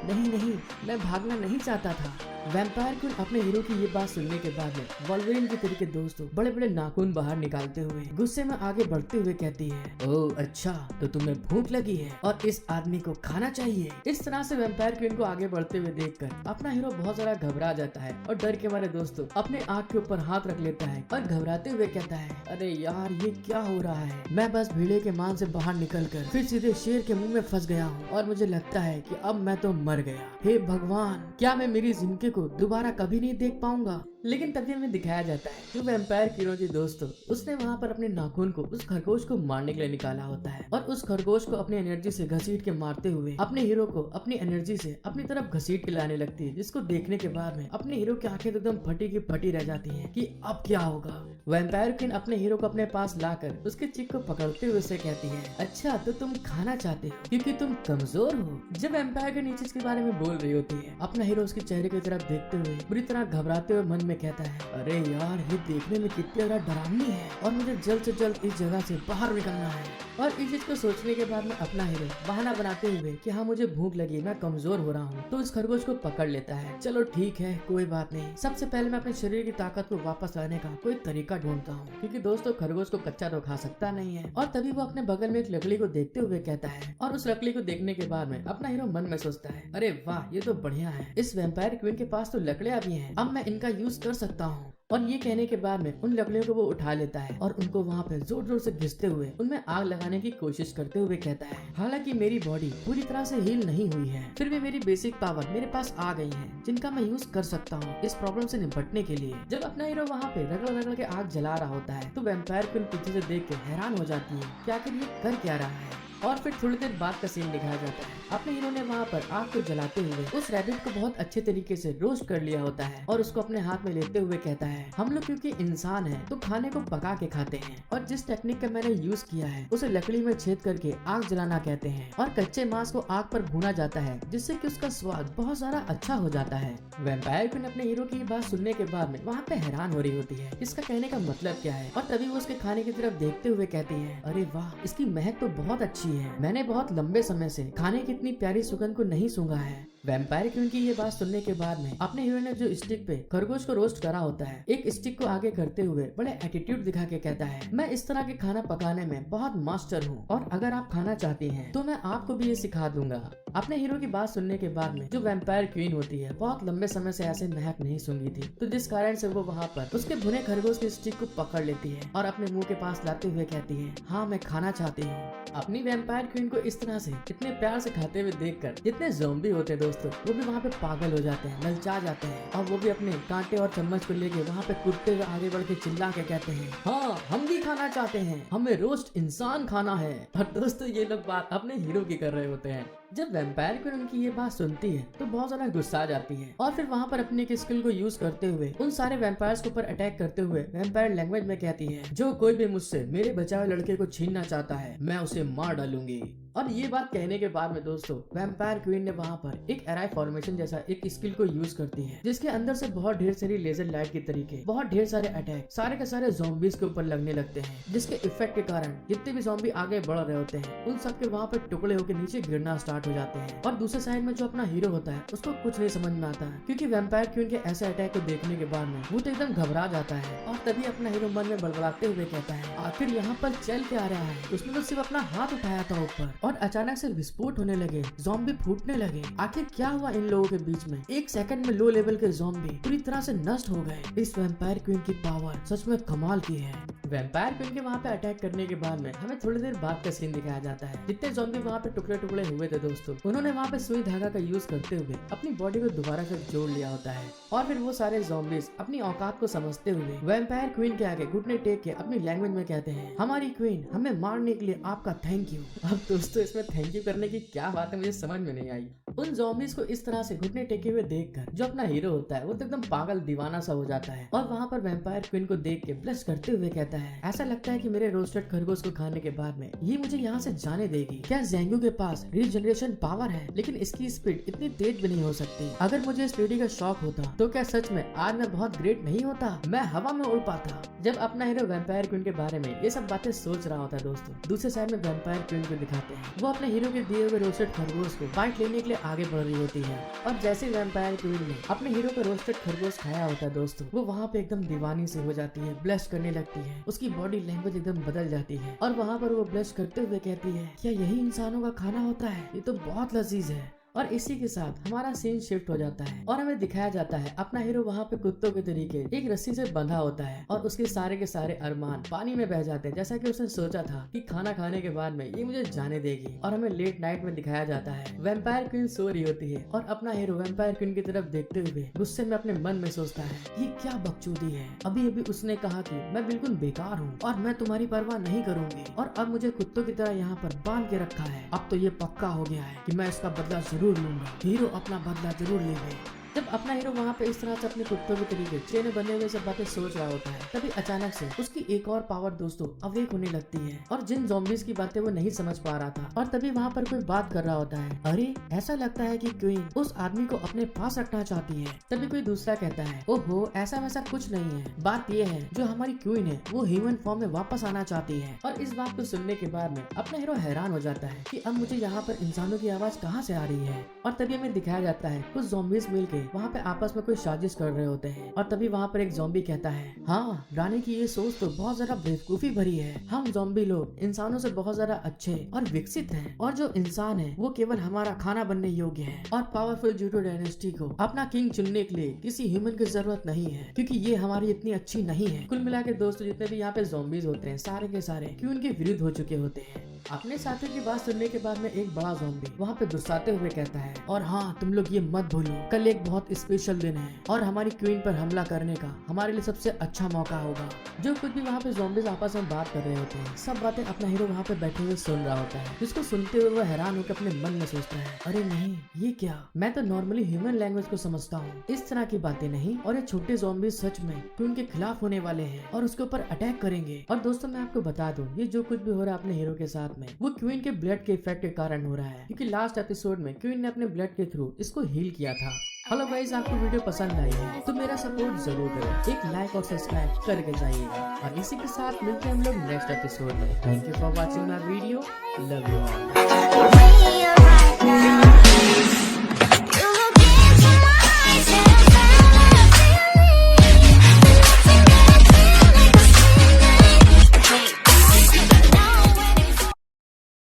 नहीं नहीं, मैं भागना नहीं चाहता था। वैम्पायर क्वीन अपने हीरो की ये बात सुनने के बाद में वोल्वरिन के तरीके दोस्तों बड़े बड़े नाखून बाहर निकालते हुए गुस्से में आगे बढ़ते हुए कहती है ओह अच्छा, तो तुम्हें भूख लगी है और इस आदमी को खाना चाहिए। इस तरह से वैम्पायर क्वीन को आगे बढ़ते हुए देखकर अपना हीरो बहुत ज्यादा घबरा जाता है और डर के मारे दोस्तों अपने आँख के ऊपर हाथ रख लेता है और घबराते हुए कहता है अरे यार ये क्या हो रहा है, मैं बस भीड़े के मान से बाहर निकल कर फिर सीधे शेर के मुँह में फंस गया हूँ और मुझे लगता है कि अब मैं तो मर गया। हे भगवान, क्या मैं मेरी जिंदगी को दोबारा कभी नहीं देख पाऊंगा। लेकिन तभी हमें दिखाया जाता है जो वैम्पायर क्वीन जी दोस्तों, उसने वहाँ पर अपने नाखून को उस खरगोश को मारने के लिए निकाला होता है और उस खरगोश को अपनी एनर्जी से घसीट के मारते हुए अपने हीरो को अपनी एनर्जी से अपनी तरफ घसीट के लाने लगती है, जिसको देखने के बाद में अपने हीरो की आंखें एकदम फटी की फटी रह जाती है कि अब क्या होगा। वैम्पायर क्वीन अपने हीरो को अपने पास लाकर उसके चिक को पकड़ते हुए उसे कहती है अच्छा, तो तुम खाना चाहते हो क्योंकि तुम कमजोर हो। जब वैम्पायर के नीचे इसके बारे में बोल रही होती है, अपना हीरो उसके चेहरे की तरफ देखते हुए बुरी तरह घबराते हुए मन में कहता है अरे यार ये देखने में कितनी ज्यादा डरावनी है और मुझे जल्द से जल्द इस जगह से बाहर निकलना है। और इस चीज को सोचने के बाद में अपना हीरो बहाना बनाते हुए कि हाँ मुझे भूख लगी, मैं कमजोर हो रहा हूँ, तो इस खरगोश को पकड़ लेता है। चलो ठीक है, कोई बात नहीं, सबसे पहले मैं अपने शरीर की ताकत को वापस लाने का कोई तरीका ढूंढता हूँ, क्योंकि दोस्तों खरगोश को कच्चा तो खा सकता नहीं है। और तभी वो अपने बगल में एक लकड़ी को देखते हुए कहता है और उस लकड़ी को देखने के बाद में अपना हीरो मन में सोचता है अरे वाह ये तो बढ़िया है, इस वैम्पायर क्वीन के पास तो लकड़ियाँ भी हैं, अब मैं इनका यूज कर सकता हूँ। और ये कहने के बाद में उन लकड़ियों को वो उठा लेता है और उनको वहाँ पे जोर जोर से घिसते हुए उनमें आग लगाने की कोशिश करते हुए कहता है, हालांकि मेरी बॉडी पूरी तरह से हील नहीं हुई है, फिर भी मेरी बेसिक पावर मेरे पास आ गई है जिनका मैं यूज कर सकता हूँ इस प्रॉब्लम से निपटने के लिए। जब अपना हीरो वहाँ पे रगड़ रगड़ के आग जला रहा होता है तो वैम्पायर क्वीन पीछे से देख के हैरान हो जाती है कि आखिर ये कर क्या रहा है। और फिर थोड़ी देर बाद का सीन दिखाया जाता है। अपने हीरो ने वहाँ पर आग को जलाते हुए उस रैबिट को बहुत अच्छे तरीके से रोस्ट कर लिया होता है और उसको अपने हाथ में लेते हुए कहता है, हम लोग क्योंकि इंसान हैं तो खाने को पका के खाते हैं और जिस टेक्निक का मैंने यूज किया है उसे लकड़ी में छेद करके आग जलाना कहते हैं और कच्चे मांस को आग पर भूना जाता है जिससे कि उसका स्वाद बहुत सारा अच्छा हो जाता है। वैम्पायर क्वीन अपने हीरो की बात सुनने के बाद में वहाँ पे हैरान हो रही होती है, इसका कहने का मतलब क्या है। और तभी वो उसके खाने की तरफ देखते हुए कहती है, अरे वाह, इसकी महक तो बहुत अच्छी है, मैंने बहुत लंबे समय से खाने की इतनी प्यारी सुगंध को नहीं सूंघा है। वैम्पायर क्वीन की ये बात सुनने के बाद में अपने हीरो ने जो स्टिक पे खरगोश को रोस्ट करा होता है एक स्टिक को आगे करते हुए बड़े एटीट्यूड दिखा के कहता है, मैं इस तरह के खाना पकाने में बहुत मास्टर हूँ और अगर आप खाना चाहती हैं तो मैं आपको भी ये सिखा दूंगा। अपने हीरो की बात सुनने के बाद में जो वैम्पायर क्वीन होती है बहुत लंबे समय से ऐसे महक नहीं सूंघी थी, तो जिस कारण से वो वहाँ पर उसके भुने खरगोश के स्टिक को पकड़ लेती है और अपने मुंह के पास लाते हुए कहती है, हाँ मैं खाना चाहती हूँ। अपनी वैम्पायर क्वीन को इस तरह से इतने प्यार से खाते हुए देखकर जितने ज़ॉम्बी होते हैं दोस्तों वो भी वहाँ पे पागल हो जाते हैं, ललचा जाते हैं और वो भी अपने कांटे और चम्मच को लेके वहाँ पे कूदते हुए आगे बढ़ के चिल्ला के कहते हैं, हाँ हम भी खाना चाहते हैं, हमें रोस्ट इंसान खाना है। और दोस्तों ये लोग बात अपने हीरो की कर रहे होते हैं। जब वैम्पायर क्वीन उनकी ये बात सुनती है तो बहुत ज्यादा गुस्सा आ जाती है और फिर वहाँ पर अपनी स्किल को यूज करते हुए उन सारे वैम्पायर्स के ऊपर अटैक करते हुए वैम्पायर लैंग्वेज में कहती है, जो कोई भी मुझसे मेरे बचाए लड़के को छीनना चाहता है मैं उसे मार डालूंगी। और ये बात कहने के बाद में दोस्तों वैम्पायर क्वीन ने वहाँ पर एक एराई फॉर्मेशन जैसा एक स्किल को यूज करती है जिसके अंदर से बहुत ढेर सारी लेजर लाइट की तरीके बहुत ढेर सारे अटैक सारे के सारे ज़ॉम्बीज के ऊपर लगने लगते हैं, जिसके इफेक्ट के कारण जितने भी ज़ॉम्बी आगे बढ़ रहे होते हैं उन सब के वहाँ पर टुकड़े होकर नीचे गिरना स्टार्ट हो जाते हैं। और दूसरे साइड में जो अपना हीरो होता है उसको कुछ नहीं समझ में आता है क्योंकि वैम्पायर क्वीन के ऐसे अटैक को देखने के बाद में वो तो एकदम घबरा जाता है और तभी अपना हीरो मन में बड़बड़ाते हुए कहता है, आखिर यहाँ पर चल क्या रहा है। उसने तो सिर्फ अपना हाथ उठाया था ऊपर और अचानक से विस्फोट होने लगे, ज़ॉम्बी फूटने लगे। आखिर क्या हुआ इन लोगों के बीच में? एक सेकंड में लो लेवल के ज़ॉम्बी पूरी तरह से नष्ट हो गए। इस वैम्पायर क्वीन की पावर सच में कमाल की है। वैम्पायर क्वीन के वहाँ पे अटैक करने के बाद में हमें थोड़ी देर बाद का सीन दिखाया जाता है। जितने ज़ॉम्बी वहाँ पे टुकड़े टुकड़े हुए थे दोस्तों उन्होंने वहाँ पे सुई धागा का यूज करते हुए अपनी बॉडी को दोबारा से जोड़ लिया होता है और फिर वो सारे ज़ॉम्बीज अपनी औकात को समझते हुए वैम्पायर क्वीन के आगे घुटने टेक के अपनी लैंग्वेज में कहते हैं, हमारी क्वीन हमें मारने के लिए आपका थैंक यू। अब दोस्तों इसमें थैंक यू करने की क्या बात है मुझे समझ में नहीं आई। उन ज़ॉम्बीज को इस तरह से घुटने टेके हुए देखकर जो अपना हीरो होता है वो तो एकदम पागल दीवाना सा हो जाता है और वहाँ पर वैम्पायर क्वीन को देख के ब्लश करते हुए कहता है, ऐसा लगता है कि मेरे रोस्टेड खरगोश को खाने के बाद में ये मुझे यहाँ से जाने देगी। क्या ज़ेंगू के पास रीजनरेशन पावर है लेकिन इसकी स्पीड इतनी तेज भी नहीं हो सकती। अगर मुझे इस लेडी का शौक होता तो क्या सच में आज मैं बहुत ग्रेट नहीं होता, मैं हवा में उड़ पाता। जब अपना हीरो वैम्पायर क्वीन के बारे में ये सब बातें सोच रहा होता है दोस्तों दूसरे साइड में वैम्पायर क्वीन को दिखाते हैं वो अपने हीरो के दिए हुए रोस्टेड खरगोश को बाइट लेने के लिए आगे बढ़ रही होती है और जैसे वैम्पायर क्वीन ने अपने हीरो का रोस्टेड खरगोश खाया होता है दोस्तों वो वहाँ पे एकदम दीवानी से हो जाती है, ब्लश करने लगती है, उसकी बॉडी लैंग्वेज एकदम बदल जाती है और वहाँ पर वो ब्लश करते हुए कहती है, क्या यही इंसानों का खाना होता है, ये तो बहुत लजीज है। और इसी के साथ हमारा सीन शिफ्ट हो जाता है और हमें दिखाया जाता है अपना हीरो वहाँ पे कुत्तों के तरीके एक रस्सी से बंधा होता है और उसके सारे के सारे अरमान पानी में बह जाते हैं जैसा कि उसने सोचा था कि खाना खाने के बाद में ये मुझे जाने देगी। और हमें लेट नाइट में दिखाया जाता है वैम्पायर क्वीन सो रही होती है और अपना हीरो वैम्पायर क्वीन की तरफ देखते हुए गुस्से में अपने मन में सोचता है, ये क्या बकचोदी है, अभी अभी उसने कहा कि मैं बिल्कुल बेकार हूँ और मैं तुम्हारी परवाह नहीं करूंगी और अब मुझे कुत्तों की तरह यहाँ पर बांध के रखा है। अब तो ये पक्का हो गया है कि मैं इसका बदला जरूर लूंगा। हीरो अपना बदला जरूर लेंगे। जब अपना हीरो वहाँ पे इस तरह से अपने कुत्तों के तरीके चेन बने हुए सब बातें सोच रहा होता है तभी अचानक से उसकी एक और पावर दोस्तों अवेक होने लगती है और जिन ज़ॉम्बीज की बातें वो नहीं समझ पा रहा था और तभी वहाँ पर कोई बात कर रहा होता है, अरे ऐसा लगता है कि क्वीन उस आदमी को अपने पास रखना चाहती है। तभी कोई दूसरा कहता है, ओहो ऐसा वैसा कुछ नहीं है, बात ये है जो हमारी क्वीन है वो ह्यूमन फॉर्म में वापस आना चाहती है। और इस बात को सुनने के बाद में अपना हीरो हैरान हो जाता है कि अब मुझे यहाँ पर इंसानों की आवाज कहाँ से आ रही है। और तभी हमें दिखाया जाता है कुछ ज़ॉम्बीज मिलके जॉम्बी वहाँ पे आपस में कोई साजिश कर रहे होते हैं और तभी वहाँ पर एक जॉम्बी कहता है, हाँ रानी की ये सोच तो बहुत ज्यादा बेवकूफी भरी है। हम जॉम्बी लोग इंसानों से बहुत ज्यादा अच्छे और विकसित हैं और जो इंसान है वो केवल हमारा खाना बनने योग्य है और पावरफुल जूडो डायनेस्टी को अपना किंग चुनने के लिए किसी ह्यूमन की जरूरत नहीं है क्योंकि ये हमारी इतनी अच्छी नहीं है। कुल मिला के दोस्तों जितने भी यहाँ पे ज़ॉम्बीज़ होते हैं सारे के सारे क्यों उनके विरुद्ध हो चुके होते हैं। अपने साथियों की बात सुनने के बाद में एक बड़ा ज़ॉम्बी वहाँ पे गुस्साते हुए कहता है, और हाँ तुम लोग ये मत भूलो कल एक बहुत स्पेशल दिन है और हमारी क्वीन पर हमला करने का हमारे लिए सबसे अच्छा मौका होगा। जो कुछ भी वहाँ पे ज़ॉम्बीज़ आपस में बात कर रहे होते हैं सब बातें अपना हीरो वहाँ पे बैठे हुए सुन रहा होता है, जिसको सुनते हुए वो हैरान होकर अपने मन में सोचता है, अरे नहीं ये क्या, मैं तो नॉर्मली ह्यूमन लैंग्वेज को समझता हूँ, इस तरह की बातें नहीं। और ये छोटे ज़ॉम्बीज़ सच में क्वीन के खिलाफ होने वाले हैं और उसके ऊपर अटैक करेंगे। और दोस्तों मैं आपको बता दूं ये जो कुछ भी हो रहा है अपने हीरो के साथ में वो क्वीन के ब्लड के इफेक्ट के कारण हो रहा है, क्योंकि लास्ट एपिसोड में क्वीन ने अपने ब्लड के थ्रू इसको हील किया था। हेलो गाइस, आपको वीडियो पसंद आई है तो मेरा सपोर्ट जरूर करें, एक लाइक और सब्सक्राइब करके जाइएगा। और इसी के साथ मिलते हैं हम लोग नेक्स्ट एपिसोड में। Thank you for watching my video, love you all.